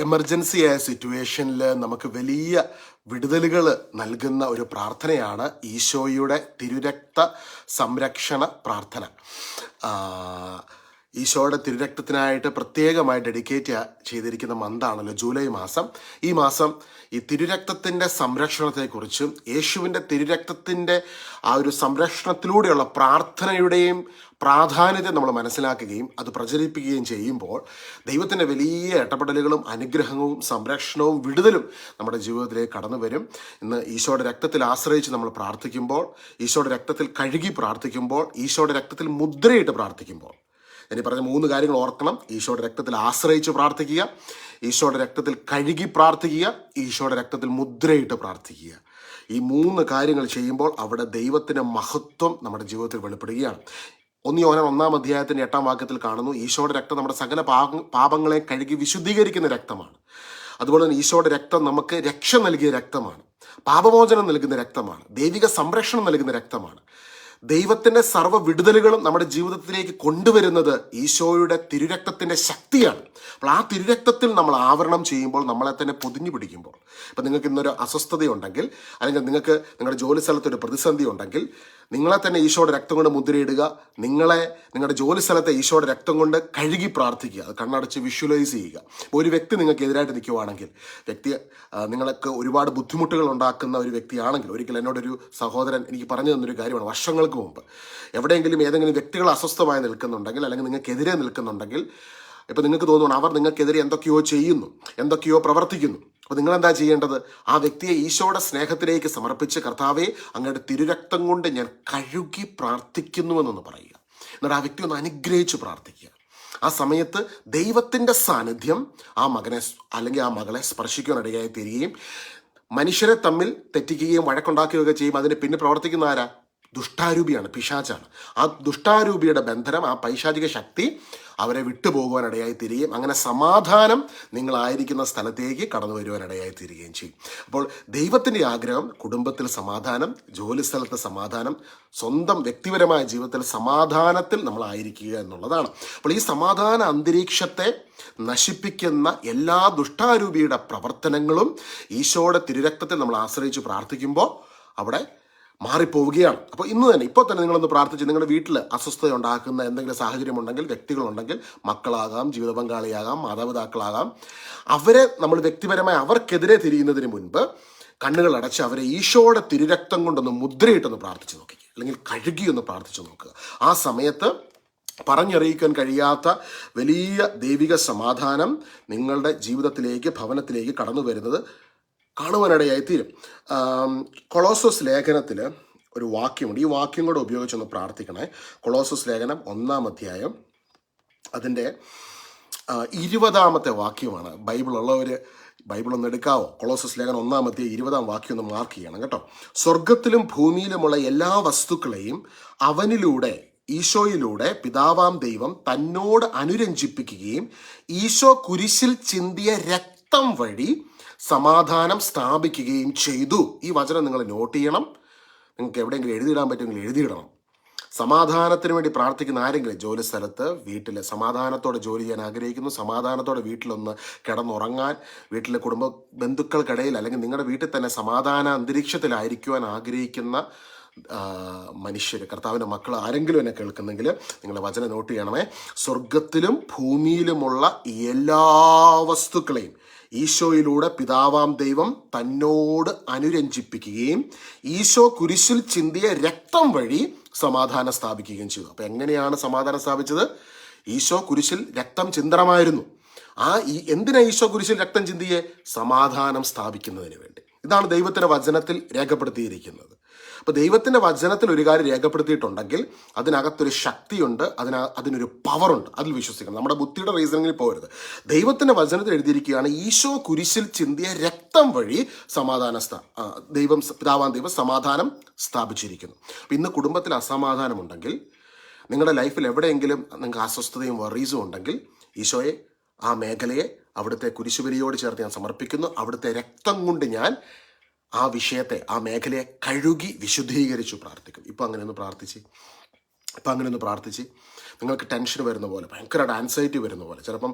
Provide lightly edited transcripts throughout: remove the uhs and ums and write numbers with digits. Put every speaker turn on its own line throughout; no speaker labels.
Emergency ആയ സിറ്റുവേഷനിൽ നമുക്ക് വലിയ വിടുതലുകൾ നൽകുന്ന ഒരു പ്രാർത്ഥനയാണ് ഈശോയുടെ തിരുരക്ത സംരക്ഷണ പ്രാർത്ഥന. ഈശോയുടെ തിരുരക്തത്തിനായിട്ട് പ്രത്യേകമായി ഡെഡിക്കേറ്റ് ചെയ്തിരിക്കുന്ന മന്താണല്ലോ ജൂലൈ മാസം. ഈ മാസം ഈ തിരുരക്തത്തിൻ്റെ സംരക്ഷണത്തെക്കുറിച്ചും യേശുവിൻ്റെ തിരുരക്തത്തിൻ്റെ ആ ഒരു സംരക്ഷണത്തിലൂടെയുള്ള പ്രാർത്ഥനയുടെയും പ്രാധാന്യത്തെ നമ്മൾ മനസ്സിലാക്കുകയും അത് പ്രചരിപ്പിക്കുകയും ചെയ്യുമ്പോൾ ദൈവത്തിൻ്റെ വലിയ ഇടപെടലുകളും അനുഗ്രഹവും സംരക്ഷണവും വിടുതലും നമ്മുടെ ജീവിതത്തിലേക്ക് കടന്നു വരും. ഇന്ന് ഈശോയുടെ രക്തത്തിൽ ആശ്രയിച്ച് നമ്മൾ പ്രാർത്ഥിക്കുമ്പോൾ, ഈശോയുടെ രക്തത്തിൽ കഴുകി പ്രാർത്ഥിക്കുമ്പോൾ, ഈശോയുടെ രക്തത്തിൽ മുദ്രയിട്ട് പ്രാർത്ഥിക്കുമ്പോൾ, ഞാൻ പറഞ്ഞ 3 കാര്യങ്ങൾ ഓർക്കണം. ഈശോയുടെ രക്തത്തിൽ ആശ്രയിച്ച് പ്രാർത്ഥിക്കുക, ഈശോയുടെ രക്തത്തിൽ കഴുകി പ്രാർത്ഥിക്കുക, ഈശോയുടെ രക്തത്തിൽ മുദ്രയിട്ട് പ്രാർത്ഥിക്കുക. ഈ 3 കാര്യങ്ങൾ ചെയ്യുമ്പോൾ അവിടെ ദൈവത്തിൻ്റെ മഹത്വം നമ്മുടെ ജീവിതത്തിൽ വെളിപ്പെടുകയാണ്. 1 യോഹന്നാൻ 1-ാം അധ്യായത്തിൻ്റെ 8-ാം വാക്യത്തിൽ കാണുന്നു, ഈശോയുടെ രക്തം നമ്മുടെ സകല പാപങ്ങളെ കഴുകി വിശുദ്ധീകരിക്കുന്ന രക്തമാണ്. അതുപോലെ തന്നെ ഈശോയുടെ രക്തം നമുക്ക് രക്ഷ നൽകിയ രക്തമാണ്, പാപമോചനം നൽകുന്ന രക്തമാണ്, ദൈവിക സംരക്ഷണം നൽകുന്ന രക്തമാണ്. ദൈവത്തിൻ്റെ സർവ്വ വിടുതലുകളും നമ്മുടെ ജീവിതത്തിലേക്ക് കൊണ്ടുവരുന്നത് ഈശോയുടെ തിരുരക്തത്തിൻ്റെ ശക്തിയാണ്. അപ്പോൾ ആ തിരുരക്തത്തിൽ നമ്മൾ ആവരണം ചെയ്യുമ്പോൾ, നമ്മളെ തന്നെ പൊതിഞ്ഞു പിടിക്കുമ്പോൾ, ഇപ്പം നിങ്ങൾക്ക് ഇന്നൊരു അസ്വസ്ഥതയുണ്ടെങ്കിൽ, അല്ലെങ്കിൽ നിങ്ങൾക്ക് നിങ്ങളുടെ ജോലി സ്ഥലത്തൊരു പ്രതിസന്ധി ഉണ്ടെങ്കിൽ, നിങ്ങളെ തന്നെ ഈശോയുടെ രക്തം കൊണ്ട് മുദ്രയിടുക. നിങ്ങളുടെ ജോലി സ്ഥലത്തെ ഈശോയുടെ രക്തം കൊണ്ട് കഴുകി പ്രാർത്ഥിക്കുക. അത് കണ്ണടച്ച് വിഷ്വലൈസ് ചെയ്യുക. ഒരു വ്യക്തി നിങ്ങൾക്ക് എതിരായിട്ട് നിൽക്കുവാണെങ്കിൽ, നിങ്ങൾക്ക് ഒരുപാട് ബുദ്ധിമുട്ടുകൾ ഉണ്ടാക്കുന്ന ഒരു വ്യക്തിയാണെങ്കിൽ, ഒരിക്കൽ എന്നോടൊരു സഹോദരൻ എനിക്ക് പറഞ്ഞു തന്നൊരു കാര്യമാണ്. വർഷങ്ങൾക്ക് മുമ്പ് എവിടെയെങ്കിലും ഏതെങ്കിലും വ്യക്തികൾ അസ്വസ്ഥമായി നിൽക്കുന്നുണ്ടെങ്കിൽ, അല്ലെങ്കിൽ നിങ്ങൾക്കെതിരെ നിൽക്കുന്നുണ്ടെങ്കിൽ, ഇപ്പം നിങ്ങൾക്ക് തോന്നുന്നു അവർ നിങ്ങൾക്കെതിരെ എന്തൊക്കെയോ ചെയ്യുന്നു, എന്തൊക്കെയോ പ്രവർത്തിക്കുന്നു. അപ്പോൾ നിങ്ങളെന്താ ചെയ്യേണ്ടത്? ആ വ്യക്തിയെ ഈശോയുടെ സ്നേഹത്തിലേക്ക് സമർപ്പിച്ച്, കർത്താവെ, അങ്ങയുടെ തിരുരക്തം കൊണ്ട് ഞാൻ കഴുകി പ്രാർത്ഥിക്കുന്നുവെന്നൊന്ന് പറയുക. എന്നിട്ട് ആ വ്യക്തി ഒന്ന് അനുഗ്രഹിച്ച് പ്രാർത്ഥിക്കുക. ആ സമയത്ത് ദൈവത്തിൻ്റെ സാന്നിധ്യം ആ മകനെ അല്ലെങ്കിൽ ആ മകളെ സ്പർശിക്കാനിടയായി തീരുകയും, മനുഷ്യരെ തമ്മിൽ തെറ്റിക്കുകയും വഴക്കുണ്ടാക്കുകയൊക്കെ ചെയ്യും. അതിന് പിന്നെ പ്രവർത്തിക്കുന്ന ആരാ? ദുഷ്ടാരൂപിയാണ്, പിശാചാണ്. ആ ദുഷ്ടാരൂപിയുടെ ബന്ധനം, ആ പൈശാചിക ശക്തി അവരെ വിട്ടുപോകുവാനിടയായി തീരുകയും, അങ്ങനെ സമാധാനം നിങ്ങളായിരിക്കുന്ന സ്ഥലത്തേക്ക് കടന്നു വരുവാനിടയായി തീരുകയും ചെയ്യും. അപ്പോൾ ദൈവത്തിൻ്റെ ആഗ്രഹം കുടുംബത്തിൽ സമാധാനം, ജോലി സ്ഥലത്ത് സമാധാനം, സ്വന്തം വ്യക്തിപരമായ ജീവിതത്തിൽ സമാധാനത്തിൽ നമ്മളായിരിക്കുക എന്നുള്ളതാണ്. അപ്പോൾ ഈ സമാധാന അന്തരീക്ഷത്തെ നശിപ്പിക്കുന്ന എല്ലാ ദുഷ്ടാരൂപിയുടെ പ്രവർത്തനങ്ങളും ഈശോയുടെ തിരുരക്തത്തിൽ നമ്മൾ ആശ്രയിച്ച് പ്രാർത്ഥിക്കുമ്പോൾ അവിടെ മാറിപ്പോവുകയാണ്. അപ്പോൾ ഇപ്പോൾ തന്നെ നിങ്ങളൊന്ന് പ്രാർത്ഥിച്ച്, നിങ്ങളുടെ വീട്ടിൽ അസ്വസ്ഥത ഉണ്ടാക്കുന്ന എന്തെങ്കിലും സാഹചര്യം ഉണ്ടെങ്കിൽ, വ്യക്തികളുണ്ടെങ്കിൽ, മക്കളാകാം, ജീവിത പങ്കാളിയാകാം, മാതാപിതാക്കളാകാം, അവരെ നമ്മൾ വ്യക്തിപരമായി അവർക്കെതിരെ തിരിയുന്നതിന് മുൻപ് കണ്ണുകൾ അടച്ച് അവരെ ഈശോയുടെ തിരുരക്തം കൊണ്ടൊന്ന് മുദ്രയിട്ടൊന്ന് പ്രാർത്ഥിച്ച് നോക്കുക, അല്ലെങ്കിൽ കഴുകിയൊന്ന് പ്രാർത്ഥിച്ച് നോക്കുക. ആ സമയത്ത് പറഞ്ഞറിയിക്കാൻ കഴിയാത്ത വലിയ ദൈവിക സമാധാനം നിങ്ങളുടെ ജീവിതത്തിലേക്ക്, ഭവനത്തിലേക്ക് കടന്നു വരുന്നത് കാണുവാനിടയായി തീരും. കൊളോസോസ് ലേഖനത്തിൽ ഒരു വാക്യമുണ്ട്. ഈ വാക്യം കൂടെ ഉപയോഗിച്ചൊന്ന് പ്രാർത്ഥിക്കണേ. കൊളോസോസ് ലേഖനം 1-ാം അധ്യായം അതിൻ്റെ 20-ാമത്തെ വാക്യമാണ്. ബൈബിളുള്ളവർ ബൈബിളൊന്ന് എടുക്കാവോ? കൊളോസോസ് ലേഖനം 1-ാം അധ്യായം 20-ാം വാക്യം ഒന്ന് മാർക്ക് ചെയ്യണം കേട്ടോ. സ്വർഗത്തിലും ഭൂമിയിലുമുള്ള എല്ലാ വസ്തുക്കളെയും അവനിലൂടെ, ഈശോയിലൂടെ പിതാവാം ദൈവം തന്നോട് അനുരഞ്ജിപ്പിക്കുകയും ഈശോ കുരിശിൽ ചിന്തിയ രക്തം വഴി സമാധാനം സ്ഥാപിക്കുകയും ചെയ്തു. ഈ വചനം നിങ്ങൾ നോട്ട് ചെയ്യണം. നിങ്ങൾക്ക് എവിടെയെങ്കിലും എഴുതിയിടാൻ പറ്റുമെങ്കിൽ എഴുതിയിടണം. സമാധാനത്തിന് വേണ്ടി പ്രാർത്ഥിക്കുന്ന ആരെങ്കിലും ജോലി സ്ഥലത്ത്, വീട്ടിൽ സമാധാനത്തോടെ ജോലി ചെയ്യാൻ ആഗ്രഹിക്കുന്നു, സമാധാനത്തോടെ വീട്ടിലൊന്ന് കിടന്നുറങ്ങാൻ, വീട്ടിലെ കുടുംബ ബന്ധുക്കൾക്കിടയിൽ അല്ലെങ്കിൽ നിങ്ങളുടെ വീട്ടിൽ തന്നെ സമാധാന അന്തരീക്ഷത്തിലായിരിക്കുവാൻ ആഗ്രഹിക്കുന്ന മനുഷ്യർ, കർത്താവിൻ്റെ മക്കൾ ആരെങ്കിലും എന്നെ കേൾക്കുന്നെങ്കിൽ നിങ്ങൾ വചനം നോട്ട് ചെയ്യണമേ. സ്വർഗത്തിലും ഭൂമിയിലുമുള്ള എല്ലാ വസ്തുക്കളെയും ഈശോയിലൂടെ പിതാവാം ദൈവം തന്നോട് അനുരഞ്ജിപ്പിക്കുകയും ഈശോ കുരിശിൽ ചിന്തിയ രക്തം വഴി സമാധാനം സ്ഥാപിക്കുകയും ചെയ്തു. അപ്പം എങ്ങനെയാണ് സമാധാനം സ്ഥാപിച്ചത്? ഈശോ കുരിശിൽ രക്തം ചിന്തണമായിരുന്നു. എന്തിനാ ഈശോ കുരിശിൽ രക്തം ചിന്തിയെ? സമാധാനം സ്ഥാപിക്കുന്നതിന് വേണ്ടി. ഇതാണ് ദൈവത്തിൻ്റെ വചനത്തിൽ രേഖപ്പെടുത്തിയിരിക്കുന്നത്. അപ്പോൾ ദൈവത്തിൻ്റെ വചനത്തിൽ ഒരു കാര്യം രേഖപ്പെടുത്തിയിട്ടുണ്ടെങ്കിൽ അതിനകത്തൊരു ശക്തിയുണ്ട്, അതിനൊരു പവറുണ്ട്. അതിൽ വിശ്വസിക്കണം. നമ്മുടെ ബുദ്ധിയുടെ റീസണിങ്ങിൽ പോകരുത്. ദൈവത്തിൻ്റെ വചനത്തിൽ എഴുതിയിരിക്കുകയാണ്, ഈശോ കുരിശിൽ ചിന്തിയ രക്തം വഴി പിതാവാം ദൈവം സമാധാനം സ്ഥാപിച്ചിരിക്കുന്നു. അപ്പം ഇന്ന് കുടുംബത്തിൽ അസമാധാനമുണ്ടെങ്കിൽ, നിങ്ങളുടെ ലൈഫിൽ എവിടെയെങ്കിലും നിങ്ങൾക്ക് അസ്വസ്ഥതയും വറീസും ഉണ്ടെങ്കിൽ, ഈശോയെ ആ മേഖലയെ അവിടുത്തെ കുരിശുബലിയോട് ചേർത്ത് ഞാൻ സമർപ്പിക്കുന്നു. അവിടുത്തെ രക്തം കൊണ്ട് ഞാൻ ആ വിഷയത്തെ, ആ മേഖലയെ കഴുകി വിശുദ്ധീകരിച്ചു പ്രാർത്ഥിക്കും. ഇപ്പം അങ്ങനെയൊന്ന് പ്രാർത്ഥിച്ച് നിങ്ങൾക്ക് ടെൻഷൻ വരുന്ന പോലെ, ഭയങ്കരമായിട്ട് ആൻസൈറ്റി വരുന്ന പോലെ, ചിലപ്പം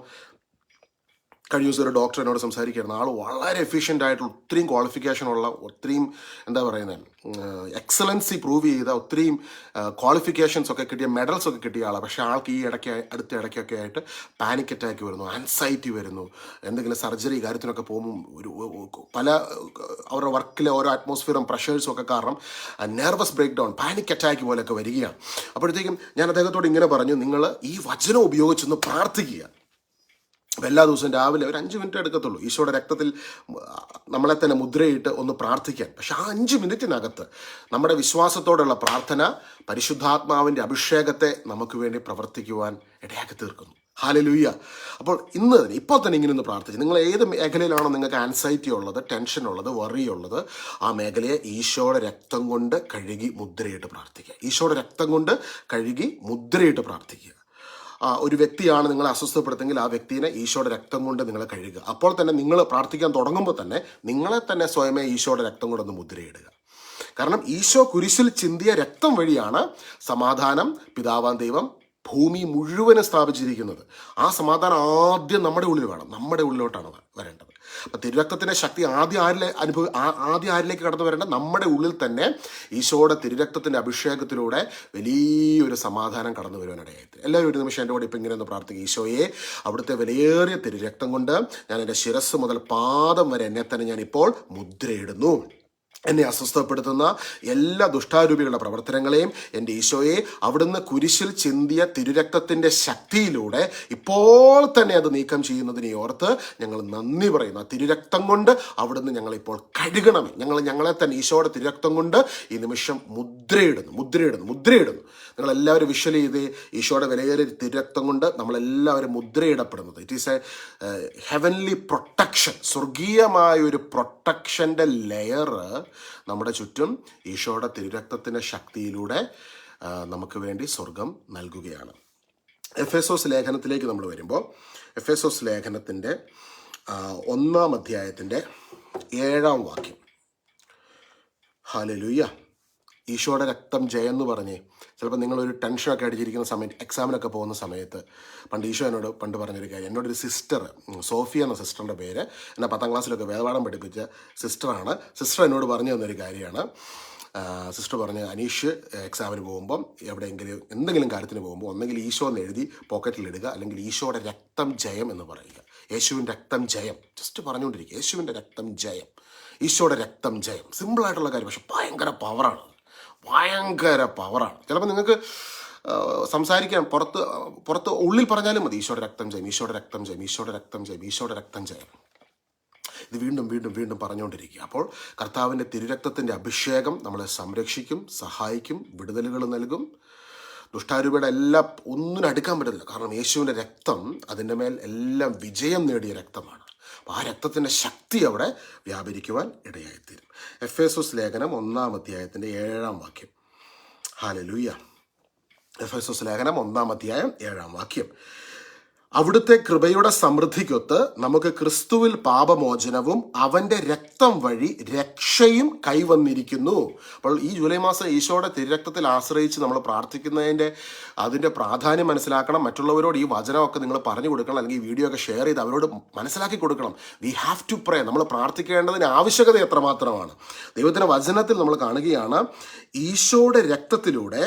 കഴിഞ്ഞ ദിവസം ഒരു ഡോക്ടർ എന്നോട് സംസാരിക്കുകയായിരുന്നു. ആൾ വളരെ എഫിഷ്യൻ്റ് ആയിട്ടുള്ള ഒത്തിരിയും ക്വാളിഫിക്കേഷനുള്ള ഒത്തിരിയും എന്താ പറയുന്നത് എക്സലൻസി പ്രൂവ് ചെയ്ത ഒത്തിരിയും ക്വാളിഫിക്കേഷൻസ് ഒക്കെ കിട്ടിയ മെഡൽസ് ഒക്കെ കിട്ടിയ ആളാണ്. പക്ഷേ ആൾക്ക് ഈ അടുത്ത ഇടയ്ക്കൊക്കെ ആയിട്ട് പാനിക് അറ്റാക്ക് വരുന്നു, ആൻസൈറ്റി വരുന്നു, എന്തെങ്കിലും സർജറി കാര്യത്തിനൊക്കെ പോകുമ്പോൾ പല അവരുടെ വർക്കിലെ ഓരോ അറ്റ്മോസ്ഫിയറും പ്രഷേഴ്സും ഒക്കെ കാരണം nervous breakdown, panic attack പോലെയൊക്കെ വരികയാണ്. അപ്പോഴത്തേക്കും ഞാൻ അദ്ദേഹത്തോട് ഇങ്ങനെ പറഞ്ഞു, നിങ്ങൾ ഈ വചനം ഉപയോഗിച്ചൊന്ന് പ്രാർത്ഥിക്കുക. അപ്പോൾ എല്ലാ ദിവസവും രാവിലെ ഒരു 5 മിനിറ്റ് എടുക്കത്തുള്ളൂ ഈശോയുടെ രക്തത്തിൽ നമ്മളെ തന്നെ മുദ്രയിട്ട് ഒന്ന് പ്രാർത്ഥിക്കാൻ. പക്ഷെ ആ 5 മിനിറ്റിനകത്ത് നമ്മുടെ വിശ്വാസത്തോടുള്ള പ്രാർത്ഥന പരിശുദ്ധാത്മാവിൻ്റെ അഭിഷേകത്തെ നമുക്ക് വേണ്ടി പ്രവർത്തിക്കുവാൻ ഇടയാക്കി തീർക്കുന്നു. ഹല്ലേലൂയ. അപ്പോൾ ഇപ്പോൾ തന്നെ ഇങ്ങനെ ഒന്ന് പ്രാർത്ഥിച്ചു. നിങ്ങൾ ഏത് മേഖലയിലാണോ നിങ്ങൾക്ക് ആൻസൈറ്റി ഉള്ളത്, ടെൻഷൻ ഉള്ളത്, വറി ഉള്ളത്, ആ മേഖലയെ ഈശോയുടെ രക്തം കൊണ്ട് കഴുകി മുദ്രയിട്ട് പ്രാർത്ഥിക്കുക. ഈശോയുടെ രക്തം കൊണ്ട് കഴുകി മുദ്രയിട്ട് പ്രാർത്ഥിക്കുക. ഒരു വ്യക്തിയാണ് നിങ്ങളെ അസ്വസ്ഥപ്പെടുത്തെങ്കിൽ ആ വ്യക്തിയെ ഈശോയുടെ രക്തം കൊണ്ട് നിങ്ങളെ കഴുകുക. അപ്പോൾ തന്നെ നിങ്ങൾ പ്രാർത്ഥിക്കാൻ തുടങ്ങുമ്പോൾ തന്നെ നിങ്ങളെ തന്നെ സ്വയമേ ഈശോയുടെ രക്തം കൊണ്ടൊന്ന് മുദ്രയിടുക. കാരണം ഈശോ കുരിശിൽ ചിന്തിയ രക്തം വഴിയാണ് സമാധാനം പിതാവാം ദൈവം ഭൂമി മുഴുവനും സ്ഥാപിച്ചിരിക്കുന്നത്. ആ സമാധാനം ആദ്യം നമ്മുടെ ഉള്ളിൽ വേണം, നമ്മുടെ ഉള്ളിലോട്ടാണ് വരേണ്ടത്. അപ്പം തിരുരക്തത്തിൻ്റെ ശക്തി ആദ്യം ആരിലേക്ക് കടന്നു വരേണ്ട നമ്മുടെ ഉള്ളിൽ തന്നെ ഈശോയുടെ തിരുരക്തത്തിൻ്റെ അഭിഷേകത്തിലൂടെ വലിയൊരു സമാധാനം കടന്നു വരുവാനിടയായിട്ട് എല്ലാവരും ഒരു നിമിഷം എൻ്റെ കൂടെ ഇപ്പം ഇങ്ങനെ ഒന്ന് പ്രാർത്ഥിക്കുക. ഈശോയെ, അവിടുത്തെ വിലയേറിയ തിരുരക്തം കൊണ്ട് ഞാൻ എൻ്റെ ശിരസ് മുതൽ പാദം വരെ എന്നെ തന്നെ ഞാനിപ്പോൾ മുദ്രയിടുന്നു. എന്നെ അസ്വസ്ഥപ്പെടുത്തുന്ന എല്ലാ ദുഷ്ടാരൂപികളുടെ പ്രവർത്തനങ്ങളെയും എൻ്റെ ഈശോയെ അവിടുന്ന് കുരിശിൽ ചിന്തിയ തിരുരക്തത്തിൻ്റെ ശക്തിയിലൂടെ ഇപ്പോൾ തന്നെ അത് നീക്കം ചെയ്യുന്നതിനെ ഓർത്ത് ഞങ്ങൾ നന്ദി പറയുന്നു. ആ തിരുരക്തം കൊണ്ട് അവിടുന്ന് ഞങ്ങളിപ്പോൾ കഴുകണമേ. ഞങ്ങളെ തന്നെ ഈശോയുടെ തിരുരക്തം കൊണ്ട് ഈ നിമിഷം മുദ്രയിടുന്നു. നിങ്ങളെല്ലാവരും വിഷ്വൽ ചെയ്ത് ഈശോയുടെ വിലയേറിയ തിരുരക്തം കൊണ്ട് നമ്മളെല്ലാവരും മുദ്രയിടപ്പെടുന്നത്. It is a heavenly protection, സ്വർഗീയമായൊരു പ്രൊട്ടക്ഷൻ്റെ ലെയർ നമ്മുടെ ചുറ്റും ഈശോയുടെ തിരുരക്തത്തിൻ്റെ ശക്തിയിലൂടെ നമുക്ക് വേണ്ടി സ്വർഗം നൽകുകയാണ്. എഫേസോസ് ലേഖനത്തിലേക്ക് നമ്മൾ വരുമ്പോൾ എഫേസോസ് ലേഖനത്തിൻ്റെ 1-ാം അധ്യായത്തിൻ്റെ 7-ാം വാക്യം. ഹല്ലേലൂയ. ഈശോയുടെ രക്തം ജയം എന്ന് പറഞ്ഞേ, ചിലപ്പോൾ നിങ്ങളൊരു ടെൻഷനൊക്കെ അടിച്ചിരിക്കുന്ന സമയത്ത്, എക്സാമിനൊക്കെ പോകുന്ന സമയത്ത് ഈശോ എന്നോട് പറഞ്ഞൊരു കാര്യം. എന്നോടൊരു സിസ്റ്റർ, സോഫിയ എന്ന സിസ്റ്ററിൻ്റെ പേര്, എന്നെ 10ാം ക്ലാസ്സിലൊക്കെ വേദപാഠം പഠിപ്പിച്ച സിസ്റ്ററാണ്. സിസ്റ്റർ എന്നോട് പറഞ്ഞു തന്നൊരു കാര്യമാണ്. സിസ്റ്റർ പറഞ്ഞ്, അനീഷ് എക്സാമിന് പോകുമ്പം എന്തെങ്കിലും കാര്യത്തിന് പോകുമ്പോൾ ഒന്നെങ്കിൽ ഈശോ എന്ന് എഴുതി പോക്കറ്റിലിടുക, അല്ലെങ്കിൽ ഈശോയുടെ രക്തം ജയം എന്ന് പറയുക. യേശുവിൻ്റെ രക്തം ജയം ജസ്റ്റ് പറഞ്ഞുകൊണ്ടിരിക്കുക. യേശുവിൻ്റെ രക്തം ജയം, ഈശോയുടെ രക്തം ജയം. സിമ്പിളായിട്ടുള്ള കാര്യം, പക്ഷെ ഭയങ്കര പവറാണ്. ചിലപ്പോൾ നിങ്ങൾക്ക് സംസാരിക്കാൻ പുറത്ത് ഉള്ളിൽ പറഞ്ഞാലും മതി, ഈശോയുടെ രക്തം ജയം, ഈശോയുടെ രക്തം ജയം, ഈശോയുടെ രക്തം ജയം, ഈശോയുടെ രക്തം ജയം. ഇത് വീണ്ടും പറഞ്ഞുകൊണ്ടിരിക്കുക. അപ്പോൾ കർത്താവിൻ്റെ തിരുരക്തത്തിൻ്റെ അഭിഷേകം നമ്മളെ സംരക്ഷിക്കും, സഹായിക്കും, വിടുതലുകൾ നൽകും. ദുഷ്ടാരൂപയുടെ എല്ലാം ഒന്നിനും അടുക്കാൻ പറ്റത്തില്ല. കാരണം യേശുവിൻ്റെ രക്തം അതിൻ്റെ മേൽ എല്ലാം വിജയം നേടിയ രക്തമാണ്. അപ്പോൾ ആ രക്തത്തിൻ്റെ ശക്തി അവിടെ വ്യാപരിക്കുവാൻ ഇടയായിത്തീരും. എഫേസോസ് ലേഖനം 1-ാം അധ്യായത്തിൻ്റെ 7-ാം വാക്യം. ഹല്ലേലൂയ. എഫേസോസ് ലേഖനം 1-ാം അധ്യായം 7-ാം വാക്യം. അവിടുത്തെ കൃപയുടെ സമൃദ്ധിക്കൊത്ത് നമുക്ക് ക്രിസ്തുവിൽ പാപമോചനവും അവൻ്റെ രക്തം വഴി രക്ഷയും കൈവന്നിരിക്കുന്നു. അപ്പോൾ ഈ ജൂലൈ മാസം ഈശോയുടെ തിരുരക്തത്തിൽ ആശ്രയിച്ച് നമ്മൾ അതിൻ്റെ പ്രാധാന്യം മനസ്സിലാക്കണം. മറ്റുള്ളവരോട് ഈ വചനമൊക്കെ നിങ്ങൾ പറഞ്ഞു കൊടുക്കണം, അല്ലെങ്കിൽ ഈ വീഡിയോ ഒക്കെ ഷെയർ ചെയ്ത് അവരോട് മനസ്സിലാക്കി കൊടുക്കണം. We have to pray. നമ്മൾ പ്രാർത്ഥിക്കേണ്ടതിന് ആവശ്യകത എത്രമാത്രമാണ്. ദൈവത്തിൻ്റെ വചനത്തിൽ നമ്മൾ കാണുകയാണ്, ഈശോയുടെ രക്തത്തിലൂടെ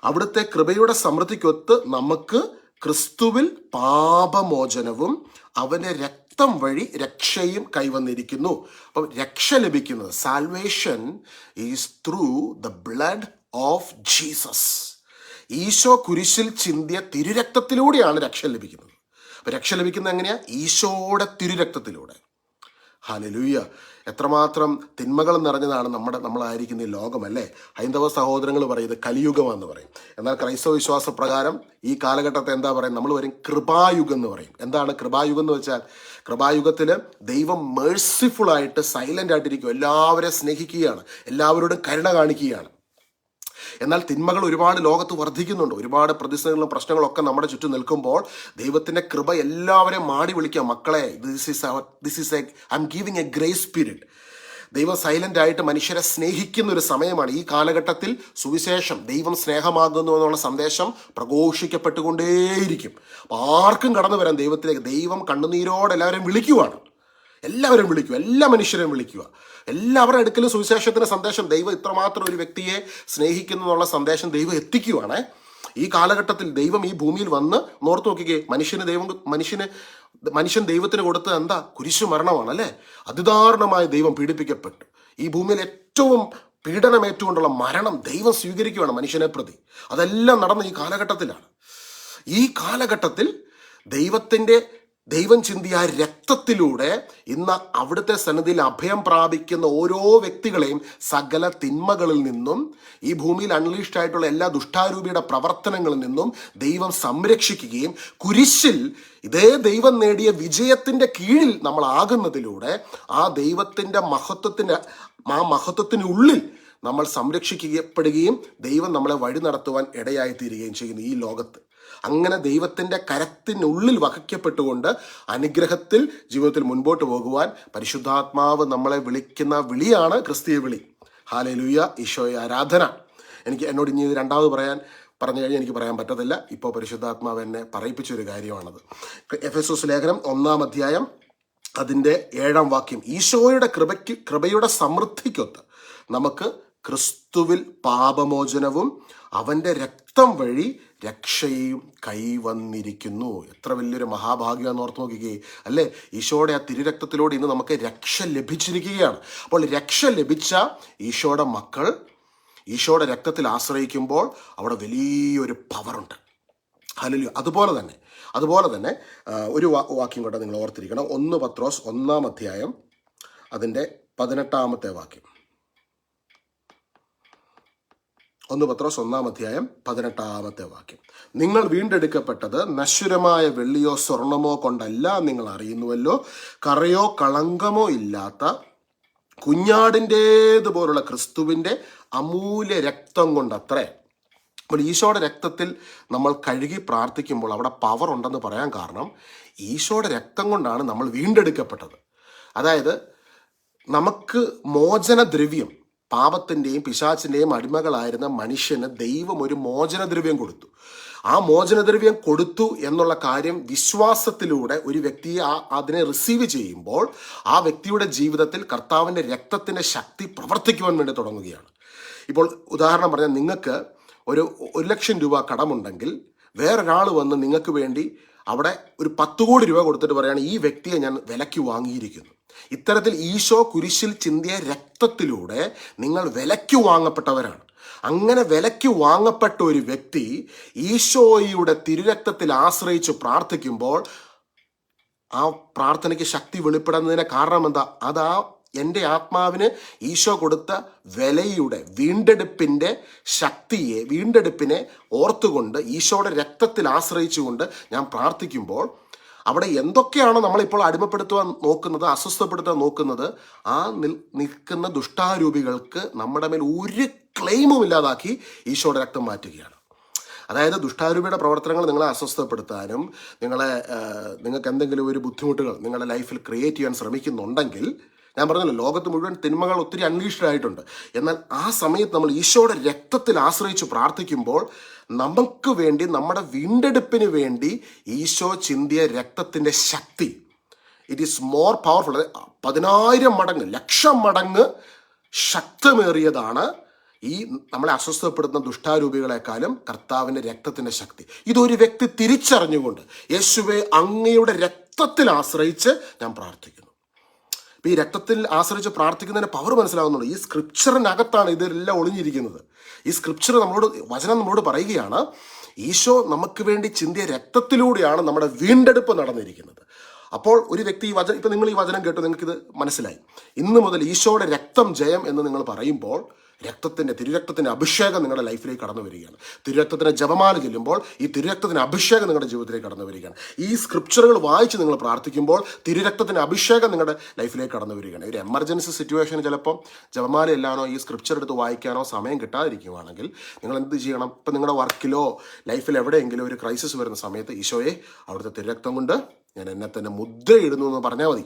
അവിടുത്തെ കൃപയുടെ സമൃദ്ധിക്കൊത്ത് നമുക്ക് ക്രിസ്തുവിൽ പാപമോചനവും അവൻ്റെ രക്തം വഴി രക്ഷയും കൈവന്നിരിക്കുന്നു. അപ്പം രക്ഷ ലഭിക്കുന്നത്, salvation is through the blood of Jesus. ഈശോ കുരിശിൽ ചിന്തിയ തിരുരക്തത്തിലൂടെയാണ് രക്ഷ ലഭിക്കുന്നത്. അപ്പം രക്ഷ ലഭിക്കുന്നത് എങ്ങനെയാ? ഈശോയുടെ തിരുരക്തത്തിലൂടെ. ഹല്ലേലൂയ. എത്രമാത്രം തിന്മകൾ നിറഞ്ഞതാണ് നമ്മളായിരിക്കുന്ന ഈ ലോകമല്ലേ. ഹൈന്ദവ സഹോദരങ്ങൾ പറയും ഇത് കലിയുഗമാണെന്ന് പറയും. എന്നാൽ ക്രൈസ്തവ വിശ്വാസ പ്രകാരം ഈ കാലഘട്ടത്തെ എന്താ പറയും? നമ്മൾ പറയും കൃപായുഗം എന്ന് പറയും. എന്താണ് കൃപായുഗം എന്ന് വെച്ചാൽ? കൃപായുഗത്തിൽ ദൈവം മേഴ്സിഫുള്ളായിട്ട് സൈലൻ്റ് ആയിട്ടിരിക്കും, എല്ലാവരെയും സ്നേഹിക്കുകയാണ്, എല്ലാവരോടും കരുണ കാണിക്കുകയാണ്. എന്നാൽ തിന്മകൾ ഒരുപാട് ലോകത്ത് വർദ്ധിക്കുന്നുണ്ട്. ഒരുപാട് പ്രതിസന്ധികളും പ്രശ്നങ്ങളൊക്കെ നമ്മുടെ ചുറ്റും നിൽക്കുമ്പോൾ ദൈവത്തിൻ്റെ കൃപ എല്ലാവരെയും മാടി വിളിക്കുക, മക്കളെ, I M giving A grace period. ദൈവം സൈലന്റ് ആയിട്ട് മനുഷ്യരെ സ്നേഹിക്കുന്ന ഒരു സമയമാണ്. ഈ കാലഘട്ടത്തിൽ സുവിശേഷം, ദൈവം സ്നേഹമാകുന്നു എന്നുള്ള സന്ദേശം പ്രഘോഷിക്കപ്പെട്ടുകൊണ്ടേയിരിക്കും. അപ്പോൾ ആർക്കും കടന്നു വരാൻ ദൈവത്തിലേക്ക്. ദൈവം കണ്ണുനീരോടെ എല്ലാവരെയും വിളിക്കുവാണ്. എല്ലാവരും വിളിക്കുക, എല്ലാ മനുഷ്യരെയും വിളിക്കുക. എല്ലാവരുടെ അടുക്കലും സുവിശേഷത്തിന്റെ സന്ദേശം, ദൈവം ഇത്രമാത്രം ഒരു വ്യക്തിയെ സ്നേഹിക്കുന്നു എന്നുള്ള സന്ദേശം ദൈവം എത്തിക്കുവാണേ. ഈ കാലഘട്ടത്തിൽ ദൈവം ഈ ഭൂമിയിൽ വന്ന് നോർത്ത് നോക്കിക്കേ, മനുഷ്യൻ ദൈവത്തിന് കൊടുത്തത് എന്താ? കുരിശു മരണമാണ് അല്ലേ? അതിദാരുണമായി ദൈവം പീഡിപ്പിക്കപ്പെട്ടു. ഈ ഭൂമിയിൽ ഏറ്റവും പീഡനമേറ്റുകൊണ്ടുള്ള മരണം ദൈവം സ്വീകരിക്കുകയാണ് മനുഷ്യനെ പ്രതി. അതെല്ലാം നടന്ന ഈ കാലഘട്ടത്തിലാണ്. ഈ കാലഘട്ടത്തിൽ ദൈവം ചിന്തിയ രക്തത്തിലൂടെ ഇന്ന് അവിടുത്തെ സന്നിധിയിൽ അഭയം പ്രാപിക്കുന്ന ഓരോ വ്യക്തികളെയും സകല തിന്മകളിൽ നിന്നും, ഈ ഭൂമിയിൽ അൺലീഷ്ഡ് ആയിട്ടുള്ള എല്ലാ ദുഷ്ടാരൂപിയുടെ പ്രവർത്തനങ്ങളിൽ നിന്നും ദൈവം സംരക്ഷിക്കുകയും കുരിശിൽ ഇതേ ദൈവം നേടിയ വിജയത്തിന്റെ കീഴിൽ നമ്മൾ ആകുന്നതിലൂടെ ആ ദൈവത്തിന്റെ മഹത്വത്തിനുള്ളിൽ നമ്മൾ സംരക്ഷിക്കപ്പെടുകയും ദൈവം നമ്മളെ വഴി നടത്തുവാൻ ഇടയായിത്തീരുകയും ചെയ്യുന്നു ഈ ലോകത്ത്. അങ്ങനെ ദൈവത്തിൻ്റെ കരത്തിനുള്ളിൽ വഹിക്കപ്പെട്ടുകൊണ്ട് അനുഗ്രഹത്തിൽ ജീവിതത്തിൽ മുൻപോട്ട് പോകുവാൻ പരിശുദ്ധാത്മാവ് നമ്മളെ വിളിക്കുന്ന വിളിയാണ് ക്രിസ്തീയ വിളി. ഹല്ലേലൂയ, ഈശോയെ ആരാധന. എന്നോട് ഇനി രണ്ടാമത് പറഞ്ഞു കഴിഞ്ഞാൽ എനിക്ക് പറയാൻ പറ്റത്തില്ല. ഇപ്പോൾ പരിശുദ്ധാത്മാവ് എന്നെ പറയിപ്പിച്ചൊരു കാര്യമാണത്. എഫെസോസ് ലേഖനം 1-ാം അധ്യായം അതിൻ്റെ 7-ാം വാക്യം, ഈശോയുടെ കൃപയുടെ സമൃദ്ധിക്കൊത്ത് നമുക്ക് ക്രിസ്തുവിൽ പാപമോചനവും അവൻ്റെ രക്തം വഴി രക്ഷയും കൈവന്നിരിക്കുന്നു. എത്ര വലിയൊരു മഹാഭാഗ്യമാണെന്ന് ഓർത്ത് നോക്കിക്കേ അല്ലേ? ഈശോയുടെ ആ തിരുരക്തത്തിലൂടെ ഇന്ന് നമുക്ക് രക്ഷ ലഭിച്ചിരിക്കുകയാണ്. അപ്പോൾ രക്ഷ ലഭിച്ച ഈശോയുടെ മക്കൾ ഈശോയുടെ രക്തത്തിൽ ആശ്രയിക്കുമ്പോൾ അവിടെ വലിയൊരു പവറുണ്ട്. ഹല്ലേലൂയ. അതുപോലെ തന്നെ ഒരു വാക്യം കൊണ്ട് നിങ്ങൾ ഓർത്തിരിക്കണം. 1 പത്രോസ് 1-ാം അധ്യായം അതിൻ്റെ 18-ാമത്തെ വാക്യം. 1 പത്രോസ് 1-ാം അധ്യായം 18-ാമത്തെ വാക്യം. നിങ്ങൾ വീണ്ടെടുക്കപ്പെട്ടത് നശ്വരമായ വെള്ളിയോ സ്വർണമോ കൊണ്ടല്ല, നിങ്ങൾ അറിയുന്നുവല്ലോ. കറയോ കളങ്കമോ ഇല്ലാത്ത കുഞ്ഞാടിൻ്റേതുപോലുള്ള ക്രിസ്തുവിൻ്റെ അമൂല്യ രക്തം കൊണ്ടത്രേ. അപ്പോൾ ഈശോയുടെ രക്തത്തിൽ നമ്മൾ കഴുകി പ്രാർത്ഥിക്കുമ്പോൾ അവിടെ പവർ ഉണ്ടെന്ന് പറയാൻ കാരണം ഈശോയുടെ രക്തം കൊണ്ടാണ് നമ്മൾ വീണ്ടെടുക്കപ്പെട്ടത്. അതായത് നമുക്ക് മോചനദ്രവ്യം, പാപത്തിൻ്റെയും പിശാചിൻ്റെയും അടിമകളായിരുന്ന മനുഷ്യന് ദൈവം ഒരു മോചനദ്രവ്യം കൊടുത്തു. ആ മോചനദ്രവ്യം കൊടുത്തു എന്നുള്ള കാര്യം വിശ്വാസത്തിലൂടെ ഒരു വ്യക്തിയെ അതിനെ റിസീവ് ചെയ്യുമ്പോൾ ആ വ്യക്തിയുടെ ജീവിതത്തിൽ കർത്താവിൻ്റെ രക്തത്തിൻ്റെ ശക്തി പ്രവർത്തിക്കുവാൻ വേണ്ടി തുടങ്ങുകയാണ്. ഇപ്പോൾ ഉദാഹരണം പറഞ്ഞാൽ, നിങ്ങൾക്ക് ഒരു 1,00,000 രൂപ കടമുണ്ടെങ്കിൽ വേറൊരാൾ വന്ന് നിങ്ങൾക്ക് വേണ്ടി അവിടെ ഒരു 10 കോടി രൂപ കൊടുത്തിട്ട് പറയുകയാണ്, ഈ വ്യക്തിയെ ഞാൻ വിലയ്ക്ക് വാങ്ങിയിരിക്കുന്നു. ഇത്തരത്തിൽ ഈശോ കുരിശിൽ ചിന്തിയ രക്തത്തിലൂടെ നിങ്ങൾ വിലയ്ക്ക് വാങ്ങപ്പെട്ടവരാണ്. അങ്ങനെ വിലയ്ക്ക് വാങ്ങപ്പെട്ട ഒരു വ്യക്തി ഈശോയുടെ തിരുരക്തത്തിൽ ആശ്രയിച്ച് പ്രാർത്ഥിക്കുമ്പോൾ ആ പ്രാർത്ഥനയ്ക്ക് ശക്തി വെളിപ്പെടുന്നതിന് കാരണം എന്താ? അതാ എൻ്റെ ആത്മാവിന് ഈശോ കൊടുത്ത വിലയുടെ വീണ്ടെടുപ്പിനെ ഓർത്തുകൊണ്ട് ഈശോയുടെ രക്തത്തിൽ ആശ്രയിച്ചുകൊണ്ട് ഞാൻ പ്രാർത്ഥിക്കുമ്പോൾ അവിടെ എന്തൊക്കെയാണോ നമ്മളിപ്പോൾ അടിമപ്പെടുത്തുവാൻ നോക്കുന്നത്, അസ്വസ്ഥപ്പെടുത്താൻ നോക്കുന്നത്, ആ നിൽക്കുന്ന ദുഷ്ടാരൂപികൾക്ക് നമ്മുടെ മേൽ ഒരു ക്ലെയിമും ഇല്ലാതാക്കി ഈശോയുടെ രക്തം മാറ്റുകയാണ്. അതായത് ദുഷ്ടാരൂപിയുടെ പ്രവർത്തനങ്ങൾ നിങ്ങളെ അസ്വസ്ഥപ്പെടുത്താനും നിങ്ങൾക്ക് എന്തെങ്കിലും ഒരു ബുദ്ധിമുട്ടുകൾ നിങ്ങളുടെ ലൈഫിൽ ക്രിയേറ്റ് ചെയ്യാൻ ശ്രമിക്കുന്നുണ്ടെങ്കിൽ, ഞാൻ പറഞ്ഞല്ലോ ലോകത്ത് മുഴുവൻ തിന്മകൾ ഒത്തിരി അൺലീഷ്ഡ് ആയിട്ടുണ്ട്. എന്നാൽ ആ സമയത്ത് നമ്മൾ ഈശോയുടെ രക്തത്തിൽ ആശ്രയിച്ച് പ്രാർത്ഥിക്കുമ്പോൾ നമുക്ക് വേണ്ടി, നമ്മുടെ വീണ്ടെടുപ്പിന് വേണ്ടി ഈശോ ചിന്തിയ രക്തത്തിൻ്റെ ശക്തി ഇറ്റ് ഈസ് മോർ പവർഫുൾ. 10,000 മടങ്ങ്, 1,00,000 മടങ്ങ് ശക്തമേറിയതാണ് ഈ നമ്മളെ അസ്വസ്ഥപ്പെടുത്തുന്ന ദുഷ്ടാരൂപികളെക്കാളും കർത്താവിൻ്റെ രക്തത്തിൻ്റെ ശക്തി. ഇതൊരു വ്യക്തി തിരിച്ചറിഞ്ഞുകൊണ്ട് യേശുവേ അങ്ങയുടെ രക്തത്തിൽ ആശ്രയിച്ച് ഞാൻ പ്രാർത്ഥിക്കുന്നു. ഈ രക്തത്തിൽ ആശ്രയിച്ച് പ്രാർത്ഥിക്കുന്നതിന് പവർ മനസ്സിലാകുന്നുണ്ട്. ഈ സ്ക്രിപ്ചറിനകത്താണ് ഇതെല്ലാം ഒളിഞ്ഞിരിക്കുന്നത്. ഈ സ്ക്രിപ്ചർ വചനം നമ്മളോട് പറയുകയാണ്, ഈശോ നമുക്ക് വേണ്ടി ചിന്തിയ രക്തത്തിലൂടെയാണ് നമ്മുടെ വീണ്ടെടുപ്പ് നടന്നിരിക്കുന്നത്. അപ്പോൾ ഒരു വ്യക്തി ഇപ്പം നിങ്ങൾ ഈ വചനം കേട്ടു, നിങ്ങൾക്കിത് മനസ്സിലായി. ഇന്ന് മുതൽ ഈശോയുടെ രക്തം ജയം എന്ന് നിങ്ങൾ പറയുമ്പോൾ തിരുരക്തത്തിൻ്റെ അഭിഷേകം നിങ്ങളുടെ ലൈഫിലേക്ക് കടന്നു വരികയാണ്. തിരുരക്തത്തിൻ്റെ ജപമാല ചെല്ലുമ്പോൾ ഈ തിരുരക്തത്തിൻ്റെ അഭിഷേകം നിങ്ങളുടെ ജീവിതത്തിലേക്ക് കടന്നു വരികയാണ്. ഈ സ്ക്രിപ്ചറുകൾ വായിച്ച് നിങ്ങൾ പ്രാർത്ഥിക്കുമ്പോൾ തിരുരക്തത്തിൻ്റെ അഭിഷേകം നിങ്ങളുടെ ലൈഫിലേക്ക് കടന്നു വരികയാണ്. ഒരു എമർജൻസി സിറ്റുവേഷന് ചിലപ്പോൾ ജപമാല എല്ലാനോ ഈ സ്ക്രിപ്ചർ എടുത്ത് വായിക്കാനോ സമയം കിട്ടാതിരിക്കുകയാണെങ്കിൽ നിങ്ങൾ എന്ത് ചെയ്യണം? ഇപ്പം നിങ്ങളുടെ വർക്കിലോ ലൈഫിൽ എവിടെയെങ്കിലും ഒരു ക്രൈസിസ് വരുന്ന സമയത്ത് ഈശോയെ അവിടുത്തെ തിരുരക്തം കൊണ്ട് ഞാൻ എന്നെ തന്നെ മുദ്രയിടുന്നു എന്ന് പറഞ്ഞാൽ മതി.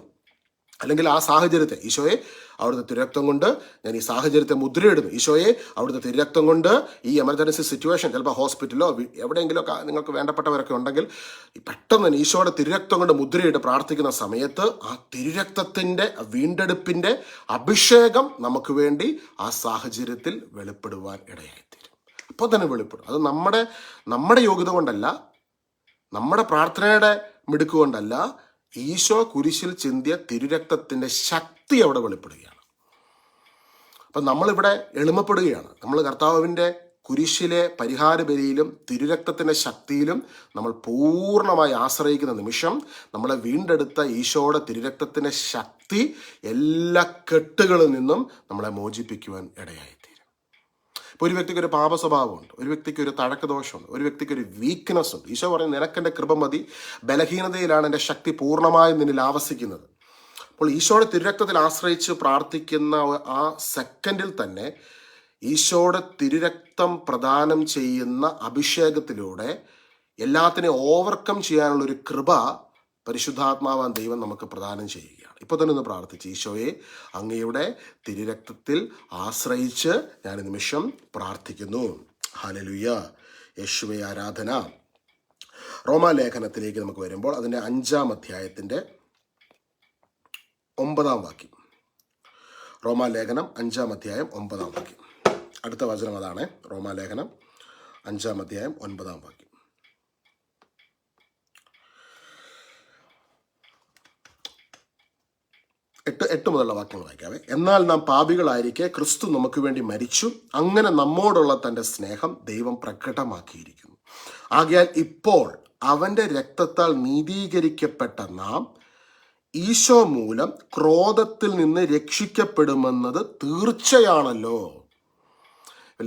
അല്ലെങ്കിൽ ആ സാഹചര്യത്തെ, ഈശോയെ അവിടുത്തെ തിരുരക്തം കൊണ്ട് ഞാൻ ഈ സാഹചര്യത്തെ മുദ്രയിടുന്നു, ഈശോയെ അവിടുത്തെ തിരുരക്തം കൊണ്ട് ഈ എമർജൻസി സിറ്റുവേഷൻ, ചിലപ്പോൾ ഹോസ്പിറ്റലോ എവിടെയെങ്കിലുമൊക്കെ നിങ്ങൾക്ക് വേണ്ടപ്പെട്ടവരൊക്കെ ഉണ്ടെങ്കിൽ പെട്ടെന്ന് തന്നെ ഈശോയുടെ തിരുരക്തം കൊണ്ട് മുദ്രയിട്ട് പ്രാർത്ഥിക്കുന്ന സമയത്ത് ആ തിരുരക്തത്തിൻ്റെ വീണ്ടെടുപ്പിൻ്റെ അഭിഷേകം നമുക്ക് വേണ്ടി ആ സാഹചര്യത്തിൽ വെളിപ്പെടുവാൻ ഇടയായിത്തീരും. അപ്പോൾ തന്നെ വെളിപ്പെടും. അത് നമ്മുടെ യോഗ്യത കൊണ്ടല്ല, നമ്മുടെ പ്രാർത്ഥനയുടെ മിടുക്ക് കൊണ്ടല്ല, ഈശോ കുരിശിൽ ചിന്തിയ തിരുരക്തത്തിൻ്റെ ശക്തി അവിടെ വെളിപ്പെടുകയാണ്. അപ്പം നമ്മളിവിടെ എളിമപ്പെടുകയാണ്. നമ്മൾ കർത്താവിൻ്റെ കുരിശിലെ പരിഹാര ബലിയിലും തിരുരക്തത്തിൻ്റെ ശക്തിയിലും നമ്മൾ പൂർണ്ണമായി ആശ്രയിക്കുന്ന നിമിഷം നമ്മളെ വീണ്ടെടുത്ത ഈശോയുടെ തിരുരക്തത്തിൻ്റെ ശക്തി എല്ലാ കെട്ടുകളിൽ നിന്നും നമ്മളെ മോചിപ്പിക്കുവാൻ ഇടയായിത്തീരും. ഇപ്പോൾ ഒരു വ്യക്തിക്ക് ഒരു പാപ സ്വഭാവമുണ്ട്, ഒരു വ്യക്തിക്ക് ഒരു തഴക്ക ദോഷമുണ്ട്, ഒരു വ്യക്തിക്ക് ഒരു വീക്ക്നെസ് ഉണ്ട്. ഈശോ പറയും, നിനക്കെൻ്റെ കൃപ മതി, ബലഹീനതയിലാണ് എൻ്റെ ശക്തി പൂർണ്ണമായും നിന്നിൽ ആവസിക്കുന്നത്. അപ്പോൾ ഈശോയുടെ തിരുരക്തത്തിൽ ആശ്രയിച്ച് പ്രാർത്ഥിക്കുന്ന ആ സെക്കൻഡിൽ തന്നെ ഈശോയുടെ തിരുരക്തം പ്രദാനം ചെയ്യുന്ന അഭിഷേകത്തിലൂടെ എല്ലാത്തിനെയും ഓവർകം ചെയ്യാനുള്ളൊരു കൃപ പരിശുദ്ധാത്മാവാൻ ദൈവം നമുക്ക് പ്രദാനം ചെയ്യുകയാണ്. ഇപ്പോൾ തന്നെ ഒന്ന് പ്രാർത്ഥിച്ച്, ഈശോയെ അങ്ങയുടെ തിരുരക്തത്തിൽ ആശ്രയിച്ച് ഞാൻ നിമിഷം പ്രാർത്ഥിക്കുന്നു. ഹല്ലേലൂയ, യേശുവേ ആരാധന. റോമാലേഖനത്തിലേക്ക് നമുക്ക് വരുമ്പോൾ അതിൻ്റെ 5-ാം അധ്യായത്തിൻ്റെ 9-ാം വാക്യം. റോമാലേഖനം 5-ാം അധ്യായം 9-ാം വാക്യം. അടുത്ത വചനം അതാണ്. റോമാലേഖനം 5-ാം അധ്യായം 9-ാം വാക്യം. എട്ട് മുതലുള്ള വാക്യങ്ങൾ വായിക്കാവേ. എന്നാൽ നാം പാപികളായിരിക്കെ ക്രിസ്തു നമുക്ക് വേണ്ടി മരിച്ചു, അങ്ങനെ നമ്മോടുള്ള തൻ്റെ സ്നേഹം ദൈവം പ്രകടമാക്കിയിരിക്കുന്നു. ആകയാൽ ഇപ്പോൾ അവൻ്റെ രക്തത്താൽ നീതീകരിക്കപ്പെട്ട നാം ഈശോ മൂലം ക്രോധത്തിൽ നിന്ന് രക്ഷിക്കപ്പെടുമെന്നത് തീർച്ചയാണല്ലോ.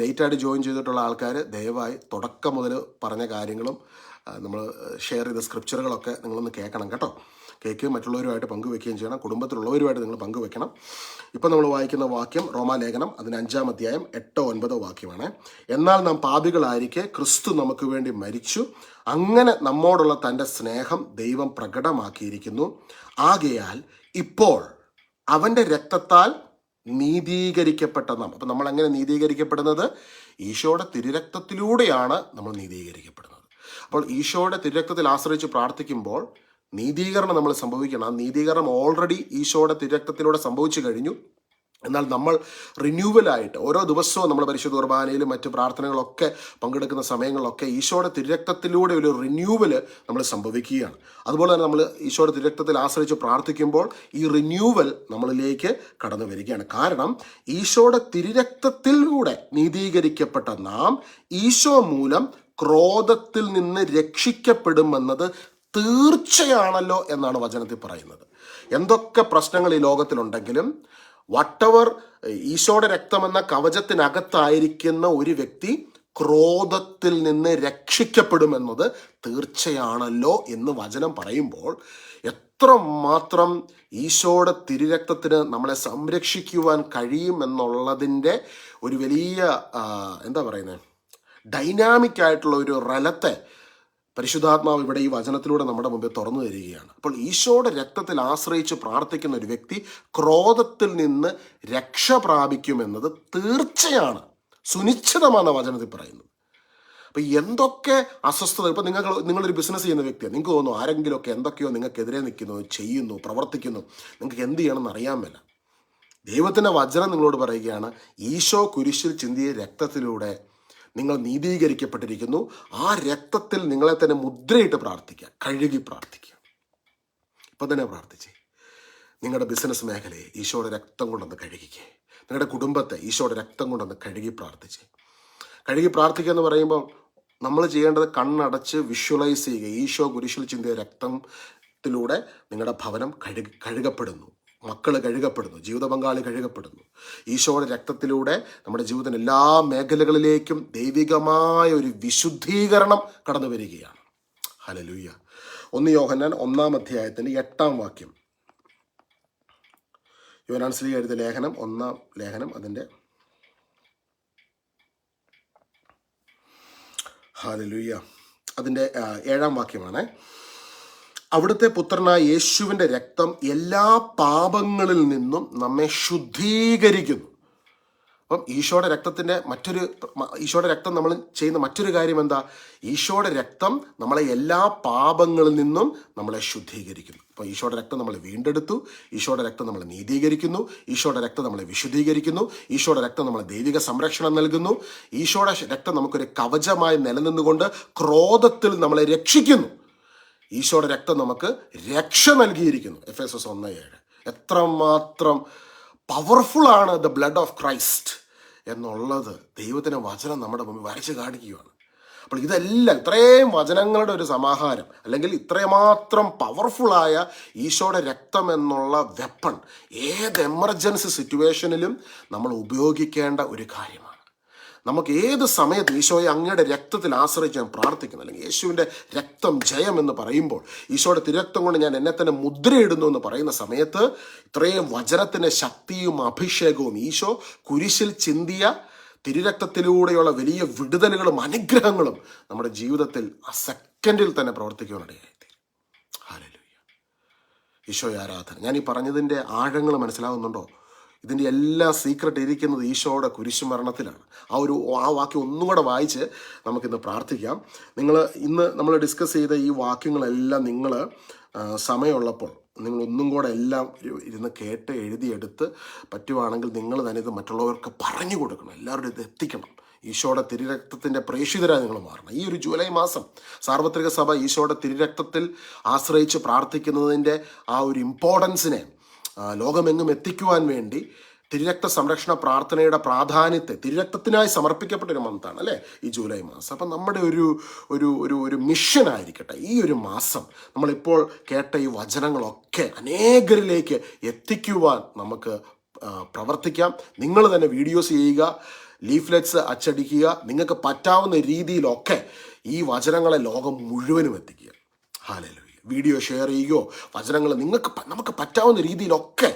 ലേറ്റായിട്ട് ജോയിൻ ചെയ്തിട്ടുള്ള ആൾക്കാർ ദയവായി തുടക്കം മുതൽ പറഞ്ഞ കാര്യങ്ങളും നമ്മൾ ഷെയർ ചെയ്ത സ്ക്രിപ്ചറുകളൊക്കെ നിങ്ങളൊന്ന് കേൾക്കണം കേട്ടോ. കേൾക്കുകയും മറ്റുള്ളവരുമായിട്ട് പങ്കുവെക്കുകയും ചെയ്യണം. കുടുംബത്തിലുള്ളവരുമായിട്ട് നിങ്ങൾ പങ്കുവെക്കണം. ഇപ്പം നമ്മൾ വായിക്കുന്ന വാക്യം റോമാലേഖനം അതിന് 5-ാം അധ്യായം 8-9 വാക്യമാണ്. എന്നാൽ നാം പാപികളായിരിക്കെ ക്രിസ്തു നമുക്ക് വേണ്ടി മരിച്ചു, അങ്ങനെ നമ്മോടുള്ള തൻ്റെ സ്നേഹം ദൈവം പ്രകടമാക്കിയിരിക്കുന്നു. ആകയാൽ ഇപ്പോൾ അവൻ്റെ രക്തത്താൽ നീതീകരിക്കപ്പെട്ട നാം. അപ്പം നമ്മൾ എങ്ങനെ നീതീകരിക്കപ്പെടുന്നത്? ഈശോയുടെ തിരുരക്തത്തിലൂടെയാണ് നമ്മൾ നീതീകരിക്കപ്പെടുന്നത്. അപ്പോൾ ഈശോയുടെ തിരുരക്തത്തിൽ ആശ്രയിച്ച് പ്രാർത്ഥിക്കുമ്പോൾ നീതീകരണം നമ്മൾ സംഭവിക്കണം. ആ നീതീകരണം ഓൾറെഡി ഈശോയുടെ തിരുരക്തത്തിലൂടെ സംഭവിച്ചു കഴിഞ്ഞു. എന്നാൽ നമ്മൾ റിന്യൂവലായിട്ട് ഓരോ ദിവസവും നമ്മൾ പരിശുദ്ധ കുർബാനയിലും മറ്റ് പ്രാർത്ഥനകളൊക്കെ പങ്കെടുക്കുന്ന സമയങ്ങളിലൊക്കെ ഈശോയുടെ തിരുരക്തത്തിലൂടെ ഒരു റിന്യൂവൽ നമ്മൾ സംഭവിക്കുകയാണ്. അതുപോലെ തന്നെ നമ്മൾ ഈശോയുടെ തിരുരക്തത്തിൽ ആശ്രയിച്ച് പ്രാർത്ഥിക്കുമ്പോൾ ഈ റിന്യൂവൽ നമ്മളിലേക്ക് കടന്നു വരികയാണ്. കാരണം ഈശോയുടെ തിരുരക്തത്തിലൂടെ നീതീകരിക്കപ്പെട്ട നാം ഈശോ മൂലം ക്രോധത്തിൽ നിന്ന് രക്ഷിക്കപ്പെടുമെന്നത് തീർച്ചയാണല്ലോ എന്നാണ് വചനത്തിൽ പറയുന്നത്. എന്തൊക്കെ പ്രശ്നങ്ങൾ ഈ ലോകത്തിലുണ്ടെങ്കിലും വട്ടവർ ഈശോയുടെ രക്തമെന്ന കവചത്തിനകത്തായിരിക്കുന്ന ഒരു വ്യക്തി ക്രോധത്തിൽ നിന്ന് രക്ഷിക്കപ്പെടുമെന്നത് തീർച്ചയാണല്ലോ എന്ന് വചനം പറയുമ്പോൾ എത്രമാത്രം ഈശോയുടെ തിരുരക്തത്തിന് നമ്മളെ സംരക്ഷിക്കുവാൻ കഴിയുമെന്നുള്ളതിൻ്റെ ഒരു വലിയ എന്താ പറയുന്നത്, ഡൈനാമിക് ആയിട്ടുള്ള ഒരു റലത്തെ പരിശുദ്ധാത്മാവ് ഇവിടെ ഈ വചനത്തിലൂടെ നമ്മുടെ മുമ്പിൽ തുറന്നു തരികയാണ്. അപ്പോൾ ഈശോയുടെ രക്തത്തിൽ ആശ്രയിച്ച് പ്രാർത്ഥിക്കുന്ന ഒരു വ്യക്തി ക്രോധത്തിൽ നിന്ന് രക്ഷ പ്രാപിക്കുമെന്നത് തീർച്ചയാണ്, സുനിശ്ചിതമാണ് വചനത്തിൽ പറയുന്നത്. അപ്പം എന്തൊക്കെ അസ്വസ്ഥത, ഇപ്പം നിങ്ങളൊരു ബിസിനസ് ചെയ്യുന്ന വ്യക്തിയാണ്, നിങ്ങൾക്ക് തോന്നുന്നു ആരെങ്കിലുമൊക്കെ എന്തൊക്കെയോ നിങ്ങൾക്കെതിരെ നിൽക്കുന്നു, ചെയ്യുന്നു, പ്രവർത്തിക്കുന്നു, നിങ്ങൾക്ക് എന്ത് ചെയ്യണമെന്ന് അറിയാൻ മേല. ദൈവത്തിൻ്റെ വചനം നിങ്ങളോട് പറയുകയാണ്, ഈശോ കുരിശിൽ ചിന്തിയ രക്തത്തിലൂടെ നിങ്ങൾ നീതീകരിക്കപ്പെട്ടിരിക്കുന്നു. ആ രക്തത്തിൽ നിങ്ങളെ തന്നെ മുദ്രയിട്ട് പ്രാർത്ഥിക്കുക, കഴുകി പ്രാർത്ഥിക്കുക. ഇപ്പം തന്നെ പ്രാർത്ഥിച്ചേ. നിങ്ങളുടെ ബിസിനസ് മേഖലയെ ഈശോയുടെ രക്തം കൊണ്ടൊന്ന് കഴുകിക്കേ. നിങ്ങളുടെ കുടുംബത്തെ ഈശോയുടെ രക്തം കൊണ്ടൊന്ന് കഴുകി പ്രാർത്ഥിച്ചേ. കഴുകി പ്രാർത്ഥിക്കുക എന്ന് പറയുമ്പോൾ നമ്മൾ ചെയ്യേണ്ടത് കണ്ണടച്ച് വിഷ്വലൈസ് ചെയ്യുക. ഈശോ കുരിശിൽ ചിന്തിയ രക്തത്തിലൂടെ നിങ്ങളുടെ ഭവനം കഴുകപ്പെടുന്നു, മക്കൾ കഴുകപ്പെടുന്നു, ജീവിത പങ്കാളി കഴുകപ്പെടുന്നു. ഈശോയുടെ രക്തത്തിലൂടെ നമ്മുടെ ജീവിതത്തിന് എല്ലാ മേഖലകളിലേക്കും ദൈവികമായ ഒരു വിശുദ്ധീകരണം കടന്നു വരികയാണ്. ഹല്ലേലൂയ. 1 യോഹന്നാൻ 1-ാം അധ്യായത്തിൻ്റെ 8-ാം വാക്യം. യോഹന്നാൻ ശ്ലീഹ എഴുതിയ ലേഖനം 1-ാം ലേഖനം അതിൻ്റെ ഹല്ലേലൂയ അതിൻ്റെ 7-ാം വാക്യമാണ്. അവിടുത്തെ പുത്രനായ യേശുവിൻ്റെ രക്തം എല്ലാ പാപങ്ങളിൽ നിന്നും നമ്മെ ശുദ്ധീകരിക്കുന്നു. അപ്പം ഈശോയുടെ രക്തം നമ്മൾ ചെയ്യുന്ന മറ്റൊരു കാര്യം എന്താ? ഈശോയുടെ രക്തം നമ്മളെ എല്ലാ പാപങ്ങളിൽ നിന്നും നമ്മളെ ശുദ്ധീകരിക്കുന്നു. അപ്പോൾ ഈശോയുടെ രക്തം നമ്മളെ വീണ്ടെടുത്തു, ഈശോയുടെ രക്തം നമ്മളെ നീതീകരിക്കുന്നു, ഈശോയുടെ രക്തം നമ്മളെ വിശുദ്ധീകരിക്കുന്നു, ഈശോയുടെ രക്തം നമ്മളെ ദൈവിക സംരക്ഷണം നൽകുന്നു, ഈശോയുടെ രക്തം നമുക്കൊരു കവചമായി നിലനിന്നുകൊണ്ട് ക്രോധത്തിൽ നമ്മളെ രക്ഷിക്കുന്നു. ഈശോയുടെ രക്തം നമുക്ക് രക്ഷ നൽകിയിരിക്കുന്നു. എഫേസസ് 1:7. എത്രമാത്രം പവർഫുൾ ആണ് ദ ബ്ലഡ് ഓഫ് ക്രൈസ്റ്റ് എന്നുള്ളത് ദൈവത്തിൻ്റെ വചനം നമ്മുടെ മുമ്പിൽ വരച്ച് കാണിക്കുകയാണ്. അപ്പോൾ ഇതെല്ലാം ഇത്രയും വചനങ്ങളുടെ ഒരു സമാഹാരം, അല്ലെങ്കിൽ ഇത്രമാത്രം പവർഫുള്ളായ ഈശോയുടെ രക്തം എന്നുള്ള വെപ്പൺ ഏത് എമർജൻസി സിറ്റുവേഷനിലും നമ്മൾ ഉപയോഗിക്കേണ്ട ഒരു കാര്യമാണ്. നമുക്ക് ഏത് സമയത്ത് ഈശോയെ അങ്ങയുടെ രക്തത്തിൽ ആശ്രയിച്ച് ഞാൻ പ്രാർത്ഥിക്കുന്നു, അല്ലെങ്കിൽ യേശുവിൻ്റെ രക്തം ജയം എന്ന് പറയുമ്പോൾ, ഈശോയുടെ തിരക്തം കൊണ്ട് ഞാൻ എന്നെ തന്നെ മുദ്രയിടുന്നു എന്ന് പറയുന്ന സമയത്ത് ഇത്രയും വചനത്തിൻ്റെ ശക്തിയും അഭിഷേകവും ഈശോ കുരിശിൽ ചിന്തിയ തിരുരക്തത്തിലൂടെയുള്ള വലിയ വിടുതലുകളും അനുഗ്രഹങ്ങളും നമ്മുടെ ജീവിതത്തിൽ ആ സെക്കൻഡിൽ തന്നെ പ്രവർത്തിക്കുവാനിടയായിത്തീരും. ഹല്ലേലൂയ. ഈശോയെ ആരാധന. ഞാൻ ഈ പറഞ്ഞതിൻ്റെ ആഴങ്ങൾ മനസ്സിലാവുന്നുണ്ടോ? ഇതിൻ്റെ എല്ലാ സീക്രട്ട് ഇരിക്കുന്നത് ഈശോയുടെ കുരിശുമരണത്തിലാണ്. ആ വാക്യം ഒന്നും കൂടെ വായിച്ച് നമുക്കിന്ന് പ്രാർത്ഥിക്കാം. ഇന്ന് നമ്മൾ ഡിസ്കസ് ചെയ്ത ഈ വാക്യങ്ങളെല്ലാം നിങ്ങൾ സമയമുള്ളപ്പോൾ നിങ്ങൾ ഒന്നും കൂടെ എല്ലാം ഇരുന്ന് കേട്ട് എഴുതിയെടുത്ത് പറ്റുവാണെങ്കിൽ നിങ്ങൾ തന്നെ ഇത് മറ്റുള്ളവർക്ക് പറഞ്ഞു കൊടുക്കണം. എല്ലാവരും ഇത് എത്തിക്കണം. ഈശോയുടെ തിരുരക്തത്തിൻ്റെ പ്രേക്ഷിതരായി നിങ്ങൾ മാറണം. ഈ ഒരു ജൂലൈ മാസം സാർവത്രിക സഭ ഈശോയുടെ തിരുരക്തത്തിൽ ആശ്രയിച്ച് പ്രാർത്ഥിക്കുന്നതിൻ്റെ ആ ഒരു ഇമ്പോർട്ടൻസിനെ ലോകമെങ്ങും എത്തിക്കുവാൻ വേണ്ടി തിരുരക്ത സംരക്ഷണ പ്രാർത്ഥനയുടെ പ്രാധാന്യത്തെ, തിരുരക്തത്തിനായി സമർപ്പിക്കപ്പെട്ടൊരു മന്താണ് അല്ലേ ഈ ജൂലൈ മാസം. അപ്പം നമ്മുടെ ഒരു മിഷനായിരിക്കട്ടെ ഈ ഒരു മാസം നമ്മളിപ്പോൾ കേട്ട ഈ വചനങ്ങളൊക്കെ അനേകരിലേക്ക് എത്തിക്കുവാൻ നമുക്ക് പ്രവർത്തിക്കാം. നിങ്ങൾ തന്നെ വീഡിയോസ് ചെയ്യുക, ലീഫ്ലെറ്റ്സ് അച്ചടിക്കുക, നിങ്ങൾക്ക് പറ്റാവുന്ന രീതിയിലൊക്കെ ഈ വചനങ്ങളെ ലോകം മുഴുവനും എത്തിക്കുക. ഹല്ലേലൂയ. വീഡിയോ ഷെയർ ചെയ്യുകയോ വചനങ്ങൾ നമുക്ക് പറ്റാവുന്ന രീതിയിലൊക്കെ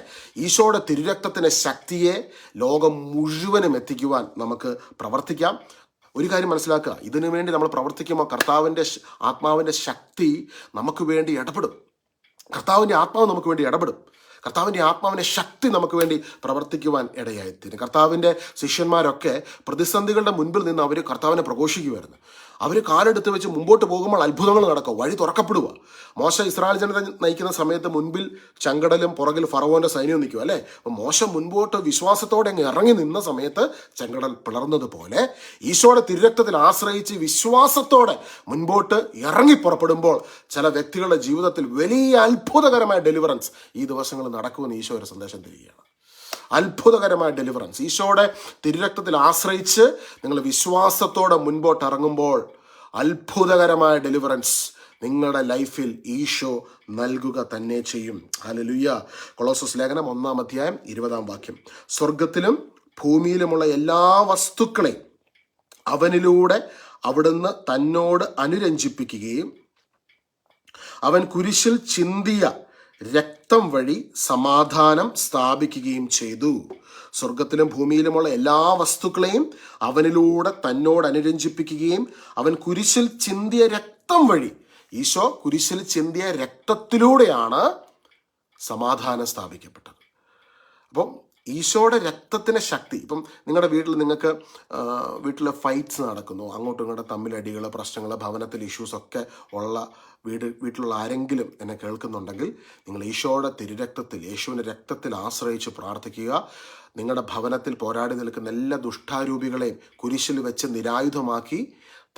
ഈശോയുടെ തിരുരക്തത്തിൻ്റെ ശക്തിയെ ലോകം മുഴുവനും എത്തിക്കുവാൻ നമുക്ക് പ്രവർത്തിക്കാം. ഒരു കാര്യം മനസ്സിലാക്കുക, ഇതിനു വേണ്ടി നമ്മൾ പ്രവർത്തിക്കുമ്പോൾ ആത്മാവിൻ്റെ ശക്തി നമുക്ക് വേണ്ടി ഇടപെടും. കർത്താവിൻ്റെ ആത്മാവ് നമുക്ക് വേണ്ടി ഇടപെടും. കർത്താവിൻ്റെ ആത്മാവിൻ്റെ ശക്തി നമുക്ക് വേണ്ടി പ്രവർത്തിക്കുവാൻ ഇടയായിത്തീരും. കർത്താവിൻ്റെ ശിഷ്യന്മാരൊക്കെ പ്രതിസന്ധികളുടെ മുൻപിൽ നിന്ന് അവർ കർത്താവിനെ പ്രഘോഷിക്കുമായിരുന്നു. അവർ കാലെടുത്ത് വെച്ച് മുമ്പോട്ട് പോകുമ്പോൾ അത്ഭുതങ്ങൾ നടക്കുക, വഴി തുറക്കപ്പെടുക. മോശ ഇസ്രായേൽ ജനത നയിക്കുന്ന സമയത്ത് മുൻപിൽ ചെങ്കടലും പുറകിൽ ഫറവോൻ്റെ സൈന്യവും നിൽക്കുക അല്ലേ. അപ്പം മോശ മുൻപോട്ട് വിശ്വാസത്തോടെ അങ്ങ് ഇറങ്ങി നിന്ന സമയത്ത് ചെങ്കടൽ പിളർന്നതുപോലെ ഈശോയുടെ തിരുരക്തത്തിൽ ആശ്രയിച്ച് വിശ്വാസത്തോടെ മുൻപോട്ട് ഇറങ്ങി പുറപ്പെടുമ്പോൾ ചില വ്യക്തികളുടെ ജീവിതത്തിൽ വലിയ അത്ഭുതകരമായ ഡെലിവറൻസ് ഈ ദിവസങ്ങളിൽ നടക്കുമെന്ന് ഈശോ ഒരു സന്ദേശം തരികയാണ്. അത്ഭുതകരമായ ഡെലിവറൻസ് ഈശോയുടെ തിരുരക്തത്തിൽ ആശ്രയിച്ച് നിങ്ങൾ വിശ്വാസത്തോടെ മുൻപോട്ട് ഇറങ്ങുമ്പോൾ അത്ഭുതകരമായ ഡെലിവറൻസ് നിങ്ങളുടെ ലൈഫിൽ ഈശോ നൽകുക തന്നെ ചെയ്യും. ഹല്ലേലൂയ. കൊളോസസ് ലേഖനം 1:20 സ്വർഗത്തിലും ഭൂമിയിലുമുള്ള എല്ലാ വസ്തുക്കളെയും അവനിലൂടെ അവിടുന്ന് തന്നോട് അനുരഞ്ജിപ്പിക്കുകയും അവൻ കുരിശിൽ ചിന്തിയ രക്തം വഴി സമാധാനം സ്ഥാപിക്കുകയും ചെയ്തു. സ്വർഗത്തിലും ഭൂമിയിലുമുള്ള എല്ലാ വസ്തുക്കളെയും അവനിലൂടെ തന്നോട് അനുരഞ്ജിപ്പിക്കുകയും അവൻ കുരിശിൽ ചിന്തിയ രക്തം വഴി, ഈശോ കുരിശിൽ ചിന്തിയ രക്തത്തിലൂടെയാണ് സമാധാനം സ്ഥാപിക്കപ്പെട്ടത്. അപ്പം ഈശോയുടെ രക്തത്തിൻ്റെ ശക്തി, ഇപ്പം നിങ്ങളുടെ വീട്ടിൽ ഫൈറ്റ്സ് നടക്കുന്നു, അങ്ങോട്ടും ഇങ്ങോട്ടും തമ്മിലടികൾ, പ്രശ്നങ്ങൾ, ഭവനത്തിൽ ഇഷ്യൂസൊക്കെ ഉള്ള വീട്ടിലുള്ള ആരെങ്കിലും എന്നെ കേൾക്കുന്നുണ്ടെങ്കിൽ നിങ്ങൾ ഈശോയുടെ തിരുരക്തത്തിൽ, യേശുവിൻ്റെ രക്തത്തിൽ ആശ്രയിച്ച് പ്രാർത്ഥിക്കുക. നിങ്ങളുടെ ഭവനത്തിൽ പോരാടി നിൽക്കുന്ന എല്ലാ ദുഷ്ടാരൂപികളെയും കുരിശിൽ വെച്ച് നിരായുധമാക്കി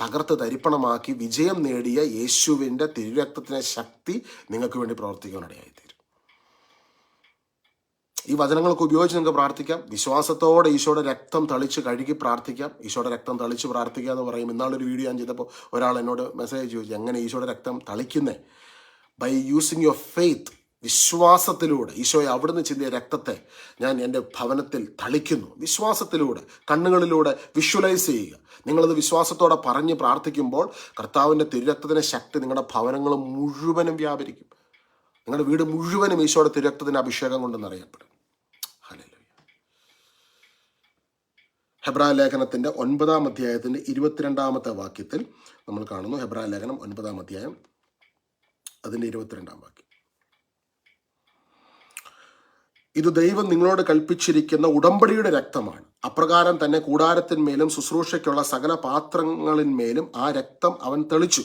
തകർത്ത് തരിപ്പണമാക്കി വിജയം നേടിയ യേശുവിൻ്റെ തിരുരക്തത്തിൻ്റെ ശക്തി നിങ്ങൾക്ക് വേണ്ടി പ്രവർത്തിക്കാനിടയായിത്തീരും. ഈ വചനങ്ങളൊക്കെ ഉപയോഗിച്ച് നിങ്ങൾക്ക് പ്രാർത്ഥിക്കാം. വിശ്വാസത്തോടെ ഈശോയുടെ രക്തം തളിച്ച് കഴുകി പ്രാർത്ഥിക്കാം. ഈശോയുടെ രക്തം തളിച്ച് പ്രാർത്ഥിക്കുക എന്ന് പറയും. ഇന്നാളൊരു വീഡിയോ ഞാൻ ചെയ്തപ്പോൾ ഒരാൾ എന്നോട് മെസ്സേജ് ചോദിച്ചു, എങ്ങനെ ഈശോയുടെ രക്തം തളിക്കുന്നേ? By using your faith. വിശ്വാസത്തിലൂടെ ഈശോയെ അവിടുന്ന് ചിന്തിയ രക്തത്തെ ഞാൻ എൻ്റെ ഭവനത്തിൽ തളിക്കുന്നു. വിശ്വാസത്തിലൂടെ, കണ്ണുകളിലൂടെ വിഷ്വലൈസ് ചെയ്യുക. നിങ്ങളത് വിശ്വാസത്തോടെ പറഞ്ഞ് പ്രാർത്ഥിക്കുമ്പോൾ കർത്താവിൻ്റെ തിരുരക്തത്തിൻ്റെ ശക്തി നിങ്ങളുടെ ഭവനങ്ങൾ മുഴുവനും വ്യാപരിക്കും. നിങ്ങളുടെ വീട് മുഴുവനും ഈശോയുടെ തിരുരക്തത്തിൻ്റെ അഭിഷേകം കൊണ്ട് നിറയപ്പെടും. ഹെബ്രായ ലേഖനത്തിൻ്റെ 9-ാം അധ്യായത്തിൻ്റെ 22-ാമത്തെ വാക്യത്തിൽ നമ്മൾ കാണുന്നു. ഹെബ്രായ ലേഖനം 9-ാം അധ്യായം അതിൻ്റെ 22 വാക്യം. ഇത് ദൈവം നിങ്ങളോട് കൽപ്പിച്ചിരിക്കുന്ന ഉടമ്പടിയുടെ രക്തമാണ്. അപ്രകാരം തന്നെ കൂടാരത്തിന്മേലും ശുശ്രൂഷയ്ക്കുള്ള സകല പാത്രങ്ങളിന്മേലും ആ രക്തം അവൻ തെളിച്ചു.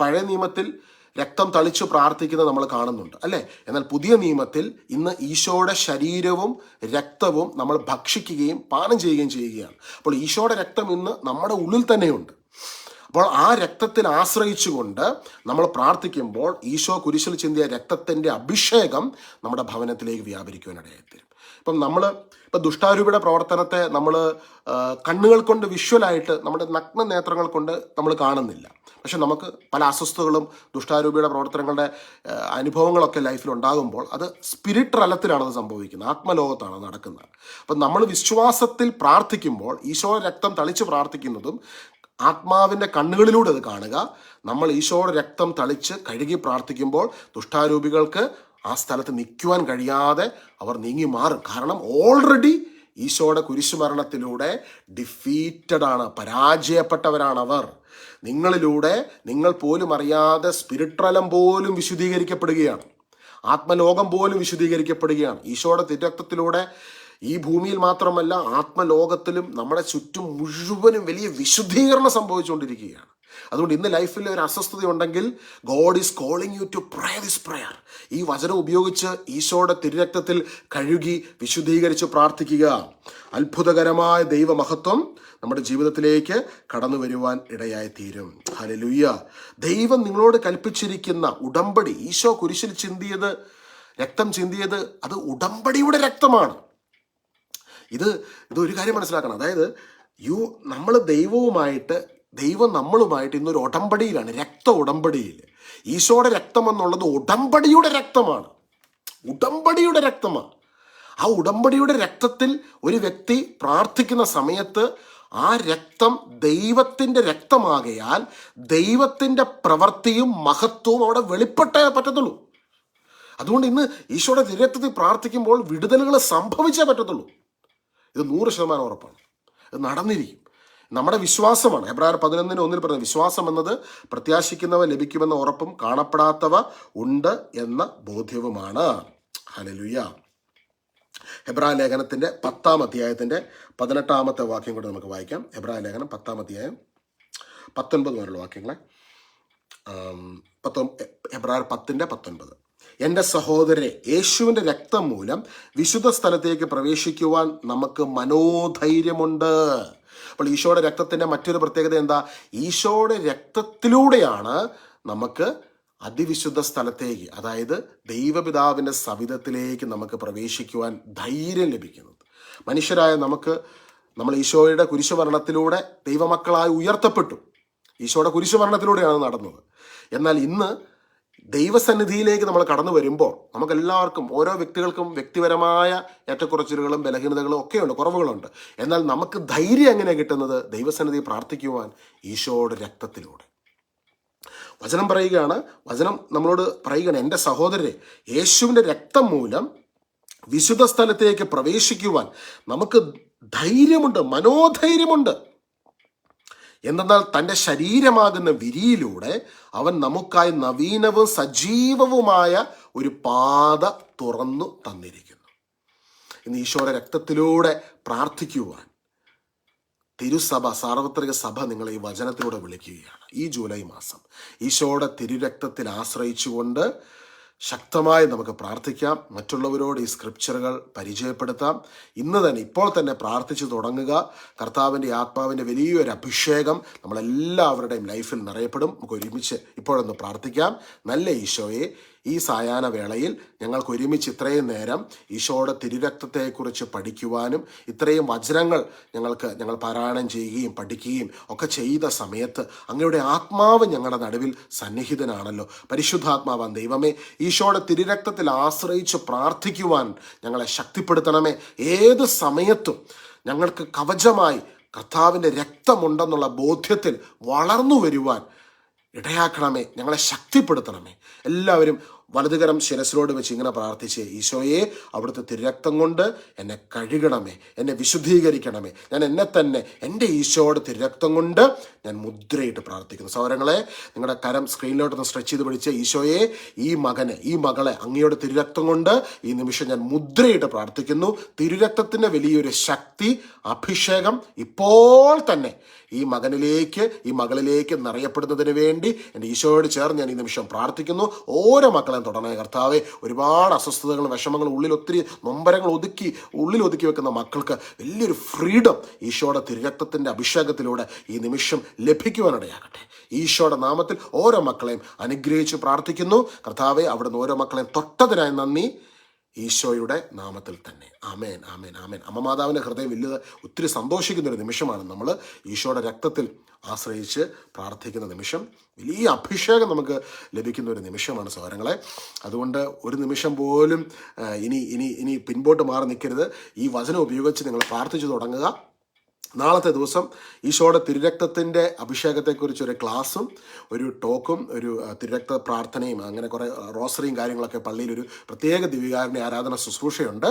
പഴയ നിയമത്തിൽ രക്തം തളിച്ചു പ്രാർത്ഥിക്കുന്നത് നമ്മൾ കാണുന്നുണ്ട് അല്ലേ? എന്നാൽ പുതിയ നിയമത്തിൽ ഇന്ന് ഈശോയുടെ ശരീരവും രക്തവും നമ്മൾ ഭക്ഷിക്കുകയും പാനം ചെയ്യുകയും ചെയ്യുകയാണ്. അപ്പോൾ ഈശോയുടെ രക്തം ഇന്ന് നമ്മുടെ ഉള്ളിൽ തന്നെയുണ്ട്. അപ്പോൾ ആ രക്തത്തിൽ ആശ്രയിച്ചുകൊണ്ട് നമ്മൾ പ്രാർത്ഥിക്കുമ്പോൾ ഈശോ കുരിശിൽ ചിന്തിയ രക്തത്തിൻ്റെ അഭിഷേകം നമ്മുടെ ഭവനത്തിലേക്ക് വ്യാപരിക്കുവാനിടയായിത്തീരും. ഇപ്പം ദുഷ്ടാരൂപിയുടെ പ്രവർത്തനത്തെ നമ്മൾ കണ്ണുകൾ കൊണ്ട് വിഷ്വലായിട്ട് നമ്മുടെ നഗ്ന നേത്രങ്ങൾ കൊണ്ട് നമ്മൾ കാണുന്നില്ല. പക്ഷെ നമുക്ക് പല അസ്വസ്ഥതകളും ദുഷ്ടാരൂപിയുടെ പ്രവർത്തനങ്ങളുടെ അനുഭവങ്ങളൊക്കെ ലൈഫിൽ ഉണ്ടാകുമ്പോൾ അത് സ്പിരിറ്റ് തലത്തിലാണ് അത് സംഭവിക്കുന്നത്, ആത്മലോകത്താണ് നടക്കുന്നത്. അപ്പം നമ്മൾ വിശ്വാസത്തിൽ പ്രാർത്ഥിക്കുമ്പോൾ ഈശോയുടെ രക്തം തളിച്ച് പ്രാർത്ഥിക്കുന്നതും ആത്മാവിൻ്റെ കണ്ണുകളിലൂടെ അത് കാണുക. നമ്മൾ ഈശോയുടെ രക്തം തളിച്ച് കഴുകി പ്രാർത്ഥിക്കുമ്പോൾ ദുഷ്ടാരൂപികൾക്ക് ആ സ്ഥലത്ത് നിൽക്കുവാൻ കഴിയാതെ അവർ നീങ്ങി മാറും. കാരണം ഓൾറെഡി ഈശോയുടെ കുരിശുമരണത്തിലൂടെ ഡിഫീറ്റഡ് ആണ്, പരാജയപ്പെട്ടവരാണവർ. നിങ്ങളിലൂടെ നിങ്ങൾ പോലും അറിയാതെ സ്പിരിട്രലം പോലും വിശുദ്ധീകരിക്കപ്പെടുകയാണ്, ആത്മലോകം പോലും വിശുദ്ധീകരിക്കപ്പെടുകയാണ്. ഈശോയുടെ തിരക്തത്തിലൂടെ ഈ ഭൂമിയിൽ മാത്രമല്ല ആത്മലോകത്തിലും നമ്മുടെ ചുറ്റും മുഴുവനും വലിയ വിശുദ്ധീകരണം സംഭവിച്ചുകൊണ്ടിരിക്കുകയാണ്. അതുകൊണ്ട് ഇന്ന് ലൈഫിൽ ഒരു അസ്വസ്ഥത ഉണ്ടെങ്കിൽ God is calling you to pray this prayer. ഈ വചനം ഉപയോഗിച്ച് ഈശോയുടെ തിരുരക്തത്തിൽ കഴുകി വിശുദ്ധീകരിച്ച് പ്രാർത്ഥിക്കുക. അത്ഭുതകരമായ ദൈവമഹത്വം നമ്മുടെ ജീവിതത്തിലേക്ക് കടന്നു വരുവാൻ ഇടയായി തീരും. ഹല്ലേലൂയ. ദൈവം നിങ്ങളോട് കൽപ്പിച്ചിരിക്കുന്ന ഉടമ്പടി, ഈശോ കുരിശിൽ രക്തം ചിന്തിയത് അത് ഉടമ്പടിയുടെ രക്തമാണ്. ഇതൊരു കാര്യം മനസ്സിലാക്കണം. അതായത് ദൈവം നമ്മളുമായിട്ട് ഇന്നൊരു ഉടമ്പടിയിലാണ്, രക്ത ഉടമ്പടിയിൽ. ഈശോയുടെ രക്തം എന്നുള്ളത് ഉടമ്പടിയുടെ രക്തമാണ്, ഉടമ്പടിയുടെ രക്തമാണ്. ആ ഉടമ്പടിയുടെ രക്തത്തിൽ ഒരു വ്യക്തി പ്രാർത്ഥിക്കുന്ന സമയത്ത് ആ രക്തം ദൈവത്തിൻ്റെ രക്തമാകയാൽ ദൈവത്തിൻ്റെ പ്രവൃത്തിയും മഹത്വവും അവിടെ വെളിപ്പെട്ടേ പറ്റത്തുള്ളൂ. അതുകൊണ്ട് ഇന്ന് ഈശോയുടെ തിരുരക്തത്തിൽ പ്രാർത്ഥിക്കുമ്പോൾ വിടുതലുകൾ സംഭവിച്ചേ പറ്റത്തുള്ളൂ. ഇത് 100% ഉറപ്പാണ്, ഇത് നടന്നിരിക്കും. നമ്മുടെ വിശ്വാസമാണ്. എബ്രായർ 11:1 പറഞ്ഞ വിശ്വാസം എന്നത് പ്രത്യാശിക്കുന്നവ ലഭിക്കുമെന്ന ഉറപ്പും കാണപ്പെടാത്തവ ഉണ്ട് എന്ന ബോധ്യവുമാണ്. ഹല്ലേലൂയ. എബ്രായ ലേഖനത്തിൻ്റെ 10-ാം അധ്യായത്തിൻ്റെ 18-ാമത്തെ വാക്യം കൊണ്ട് നമുക്ക് വായിക്കാം. എബ്രായ ലേഖനം 10-ാം അധ്യായം 19 വരെയുള്ള വാക്യങ്ങളെ. എബ്രായർ 10:19. എൻ്റെ സഹോദരരെ, യേശുവിൻ്റെ രക്തം മൂലം വിശുദ്ധ സ്ഥലത്തേക്ക് പ്രവേശിക്കുവാൻ നമുക്ക് മനോധൈര്യമുണ്ട്. അപ്പോൾ ഈശോയുടെ രക്തത്തിൻ്റെ മറ്റൊരു പ്രത്യേകത എന്താ? ഈശോയുടെ രക്തത്തിലൂടെയാണ് നമുക്ക് അതിവിശുദ്ധ സ്ഥലത്തേക്ക്, അതായത് ദൈവപിതാവിൻ്റെ സവിധത്തിലേക്ക് നമുക്ക് പ്രവേശിക്കുവാൻ ധൈര്യം ലഭിക്കുന്നത്. മനുഷ്യരായ നമ്മൾ ഈശോയുടെ കുരിശുമരണത്തിലൂടെ ദൈവമക്കളായി ഉയർത്തപ്പെട്ടു. ഈശോയുടെ കുരിശുമരണത്തിലൂടെയാണ് നടന്നത്. എന്നാൽ ഇന്ന് ദൈവസന്നിധിയിലേക്ക് നമ്മൾ കടന്നു വരുമ്പോൾ നമുക്കെല്ലാവർക്കും, ഓരോ വ്യക്തികൾക്കും വ്യക്തിപരമായ ഏറ്റക്കുറച്ചിലുകളും ബലഹീനതകളും ഒക്കെയുണ്ട്, കുറവുകളുണ്ട്. എന്നാൽ നമുക്ക് ധൈര്യം എങ്ങനെ കിട്ടുന്നത്? ദൈവസന്നിധി പ്രാർത്ഥിക്കുവാൻ ഈശോയുടെ രക്തത്തിലൂടെ. വചനം നമ്മളോട് പറയുകയാണ്, എൻ്റെ സഹോദരരെ, യേശുവിൻ്റെ രക്തം മൂലം വിശുദ്ധ സ്ഥലത്തേക്ക് പ്രവേശിക്കുവാൻ നമുക്ക് ധൈര്യമുണ്ട്, മനോധൈര്യമുണ്ട്. എന്തെന്നാൽ തൻ്റെ ശരീരമാകുന്ന വിരിയിലൂടെ അവൻ നമുക്കായി നവീനവും സജീവവുമായ ഒരു പാത തുറന്നു തന്നിരിക്കുന്നു. ഇന്ന് ഈശോയുടെ രക്തത്തിലൂടെ പ്രാർത്ഥിക്കുവാൻ തിരുസഭ, സാർവത്രിക സഭ നിങ്ങളെ ഈ വചനത്തിലൂടെ വിളിക്കുകയാണ്. ഈ ജൂലൈ മാസം ഈശോയുടെ തിരുരക്തത്തിൽ ആശ്രയിച്ചുകൊണ്ട് ശക്തമായി നമുക്ക് പ്രാർത്ഥിക്കാം. മറ്റുള്ളവരോട് ഈ സ്ക്രിപ്ചറുകൾ പരിചയപ്പെടുത്താം. ഇപ്പോൾ തന്നെ പ്രാർത്ഥിച്ചു തുടങ്ങുക. കർത്താവിൻ്റെ ആത്മാവിൻ്റെ വലിയൊരു അഭിഷേകം നമ്മളെല്ലാവരുടെയും ലൈഫിൽ നിറയപ്പെടും. നമുക്ക് ഒരുമിച്ച് ഇപ്പോഴൊന്ന് പ്രാർത്ഥിക്കാം. നല്ല ഈശോയെ, ഈ സായാഹ്ന വേളയിൽ ഞങ്ങൾക്ക് ഒരുമിച്ച് ഇത്രയും നേരം ഈശോയുടെ തിരുരക്തത്തെക്കുറിച്ച് പഠിക്കുവാനും ഇത്രയും വചനങ്ങൾ ഞങ്ങൾ പാരായണം ചെയ്യുകയും പഠിക്കുകയും ഒക്കെ ചെയ്ത സമയത്ത് അങ്ങയുടെ ആത്മാവ് ഞങ്ങളുടെ നടുവിൽ സന്നിഹിതനാണല്ലോ. പരിശുദ്ധാത്മാവാൻ ദൈവമേ, ഈശോയുടെ തിരുരക്തത്തിൽ ആശ്രയിച്ച് പ്രാർത്ഥിക്കുവാൻ ഞങ്ങളെ ശക്തിപ്പെടുത്തണമേ. ഏത് സമയത്തും ഞങ്ങൾക്ക് കവചമായി കർത്താവിൻ്റെ രക്തമുണ്ടെന്നുള്ള ബോധ്യത്തിൽ വളർന്നു വരുവാൻ ഇടയാക്കണമേ. ഞങ്ങളെ ശക്തിപ്പെടുത്തണമേ. എല്ലാവരും വലതുകരം ശിരസിലോട് വെച്ച് ഇങ്ങനെ പ്രാർത്ഥിച്ച്, ഈശോയെ അവിടുത്തെ തിരുരക്തം കൊണ്ട് എന്നെ കഴുകണമേ, എന്നെ വിശുദ്ധീകരിക്കണമേ. ഞാൻ എന്നെ തന്നെ എൻ്റെ ഈശോയുടെ തിരുരക്തം കൊണ്ട് ഞാൻ മുദ്രയിട്ട് പ്രാർത്ഥിക്കുന്നു. സഹോദരങ്ങളെ, നിങ്ങളുടെ കരം സ്ക്രീനിലോട്ടൊന്ന് സ്ട്രെച്ച് ചെയ്ത് പിടിച്ച്, ഈശോയെ ഈ മകനെ, ഈ മകളെ അങ്ങയുടെ തിരുരക്തം കൊണ്ട് ഈ നിമിഷം ഞാൻ മുദ്രയിട്ട് പ്രാർത്ഥിക്കുന്നു. തിരുരക്തത്തിൻ്റെ വലിയൊരു ശക്തി, അഭിഷേകം ഇപ്പോൾ തന്നെ ഈ മകനിലേക്ക്, ഈ മകളിലേക്ക് നിറയപ്പെടുന്നതിന് വേണ്ടി എൻ്റെ ഈശോയോട് ചേർന്ന് ഞാൻ ഈ നിമിഷം പ്രാർത്ഥിക്കുന്നു. ഓരോ മക്കളെയും തൊടണേ കർത്താവേ. ഒരുപാട് അസ്വസ്ഥതകളും വിഷമങ്ങളും ഉള്ളിൽ ഒത്തിരി നൊമ്പരങ്ങൾ ഉള്ളിൽ ഒതുക്കി വെക്കുന്ന മക്കൾക്ക് വലിയൊരു ഫ്രീഡം ഈശോയുടെ തിരുരക്തത്തിൻ്റെ അഭിഷേകത്തിലൂടെ ഈ നിമിഷം ലഭിക്കുവാനിടയാകട്ടെ. ഈശോയുടെ നാമത്തിൽ ഓരോ മക്കളെയും അനുഗ്രഹിച്ച് പ്രാർത്ഥിക്കുന്നു. കർത്താവേ, അവിടുന്ന് ഓരോ മക്കളെയും തൊട്ടതിനായി നന്ദി, ഈശോയുടെ നാമത്തിൽ തന്നെ. ആമേൻ, ആമേൻ, ആമേൻ. അമ്മ മാതാവിൻ്റെ ഹൃദയം ഒത്തിരി സന്തോഷിക്കുന്നൊരു നിമിഷമാണ് നമ്മൾ ഈശോയുടെ രക്തത്തിൽ ആശ്രയിച്ച് പ്രാർത്ഥിക്കുന്ന നിമിഷം. വലിയ അഭിഷേകം നമുക്ക് ലഭിക്കുന്ന ഒരു നിമിഷമാണ് സഹോദരങ്ങളെ. അതുകൊണ്ട് ഒരു നിമിഷം പോലും ഇനി പിൻപോട്ട് മാറി നിൽക്കരുത്. ഈ വചനം ഉപയോഗിച്ച് നിങ്ങൾ പ്രാർത്ഥിച്ചു തുടങ്ങുക. നാളത്തെ ദിവസം ഈശോയുടെ തിരുരക്തത്തിൻ്റെ അഭിഷേകത്തെക്കുറിച്ച് ഒരു ക്ലാസ്സും ഒരു ടോക്കും ഒരു തിരുരക്ത പ്രാർത്ഥനയും അങ്ങനെ കുറേ റോസറിയും കാര്യങ്ങളൊക്കെ പള്ളിയിൽ ഒരു പ്രത്യേക ദിവ്യകാരുണ്യ ആരാധന ശുശ്രൂഷയുണ്ട്.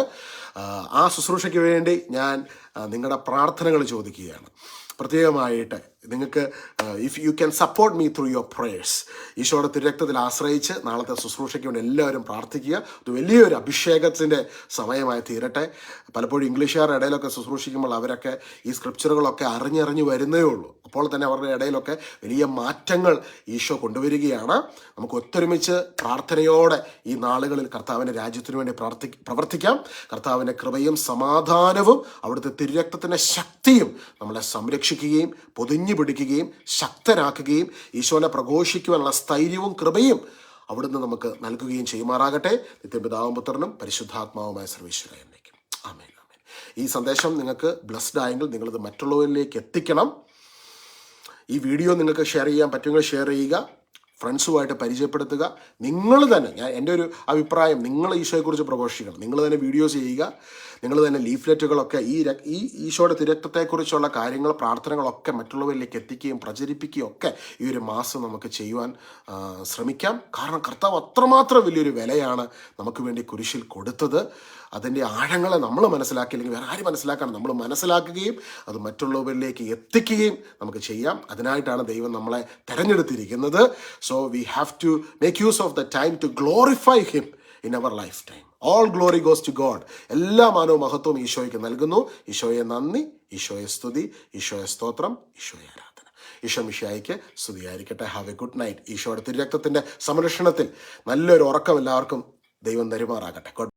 ആ ശുശ്രൂഷയ്ക്ക് വേണ്ടി ഞാൻ നിങ്ങളുടെ പ്രാർത്ഥനകൾ ചോദിക്കുകയാണ്. പ്രത്യേകമായിട്ട് നിങ്ങൾക്ക് if you can support me through your prayers, ഈശോയുടെ തിരുരക്തത്തിൽ ആശ്രയിച്ച് നാളത്തെ ശുശ്രൂഷയ്ക്ക് വേണ്ടി എല്ലാവരും പ്രാർത്ഥിക്കുക. ഇത് വലിയൊരു അഭിഷേകത്തിൻ്റെ സമയമായി തീരട്ടെ. പലപ്പോഴും ഇംഗ്ലീഷുകാരുടെ ഇടയിലൊക്കെ ശുശ്രൂഷിക്കുമ്പോൾ അവരൊക്കെ ഈ സ്ക്രിപ്ചറുകളൊക്കെ അറിഞ്ഞ് വരുന്നേ ഉള്ളൂ. അപ്പോൾ തന്നെ അവരുടെ ഇടയിലൊക്കെ വലിയ മാറ്റങ്ങൾ ഈശോ കൊണ്ടുവരികയാണ്. നമുക്ക് ഒത്തൊരുമിച്ച് പ്രാർത്ഥനയോടെ ഈ നാളുകളിൽ കർത്താവിൻ്റെ രാജ്യത്തിനു വേണ്ടി പ്രവർത്തിക്കാം. കർത്താവിൻ്റെ കൃപയും സമാധാനവും അവിടുത്തെ തിരുരക്തത്തിൻ്റെ ശക്തിയും നമ്മളെ സംരക്ഷിക്കുകയും പൊതിഞ്ഞു പിടിക്കുകയും ശക്തരാക്കുകയും ഈശോനെ പ്രഘോഷിക്കുവാനുള്ള സ്ഥൈര്യവും കൃപയും അവിടുന്ന് നമുക്ക് നൽകുകയും ചെയ്യുമാറാകട്ടെ. നിത്യപിതാവും പുത്രനും പരിശുദ്ധാത്മാവുമായ സർവീശ്വര എന്നേക്കും. ആമേൻ, ആമേൻ. ഈ സന്ദേശം നിങ്ങൾക്ക് ബ്ലെസ്ഡ് ആയെങ്കിൽ നിങ്ങളിത് മറ്റുള്ളവരിലേക്ക് എത്തിക്കണം. ഈ വീഡിയോ നിങ്ങൾക്ക് ഷെയർ ചെയ്യാൻ പറ്റുമെങ്കിൽ ഷെയർ ചെയ്യുക, ഫ്രണ്ട്സുമായിട്ട് പരിചയപ്പെടുത്തുക. നിങ്ങൾ തന്നെ, എൻ്റെ ഒരു അഭിപ്രായം, നിങ്ങൾ ഈശോയെക്കുറിച്ച് പ്രഘോഷിക്കണം. നിങ്ങൾ തന്നെ വീഡിയോസ് ചെയ്യുക, നിങ്ങൾ തന്നെ ലീഫ്ലെറ്റുകളൊക്കെ ഈ ഈശോയുടെ തിരുരക്തത്തെക്കുറിച്ചുള്ള കാര്യങ്ങൾ, പ്രാർത്ഥനകളൊക്കെ മറ്റുള്ളവരിലേക്ക് എത്തിക്കുകയും പ്രചരിപ്പിക്കുകയും ഒക്കെ ഈ ഒരു മാസം നമുക്ക് ചെയ്യുവാൻ ശ്രമിക്കാം. കാരണം കർത്താവ് അത്രമാത്രം വലിയൊരു വിലയാണ് നമുക്ക് വേണ്ടി കുരിശിൽ കൊടുത്തത്. അതിൻ്റെ ആഴങ്ങളെ നമ്മൾ മനസ്സിലാക്കിയില്ലെങ്കിൽ വേറെ ആരും മനസ്സിലാക്കാൻ നമ്മൾ മനസ്സിലാക്കുകയും അത് മറ്റുള്ളവരിലേക്ക് എത്തിക്കുകയും നമുക്ക് ചെയ്യാം. അതിനായിട്ടാണ് ദൈവം നമ്മളെ തിരഞ്ഞെടുത്തിരിക്കുന്നത്. So we have to make use of the time to glorify him in our lifetime. All glory goes to God. എല്ലാ മാനവും മഹത്വവും ഈശോയ്ക്ക് നൽകുന്നു. ഈശോയെ നന്ദി, ഈശോയെ സ്തുതി, ഈശോയെ സ്തോത്രം, ഈശോയെ ആരാധന. ഈശോ മിശിഹായ്ക്ക് സ്തുതിയായിരിക്കട്ടെ. Have A good night. ഈശോയുടെ തിരുരക്തത്തിൻ്റെ സംരക്ഷണത്തിൽ നല്ലൊരു ഉറക്കം എല്ലാവർക്കും ദൈവം തരുമാറാകട്ടെ.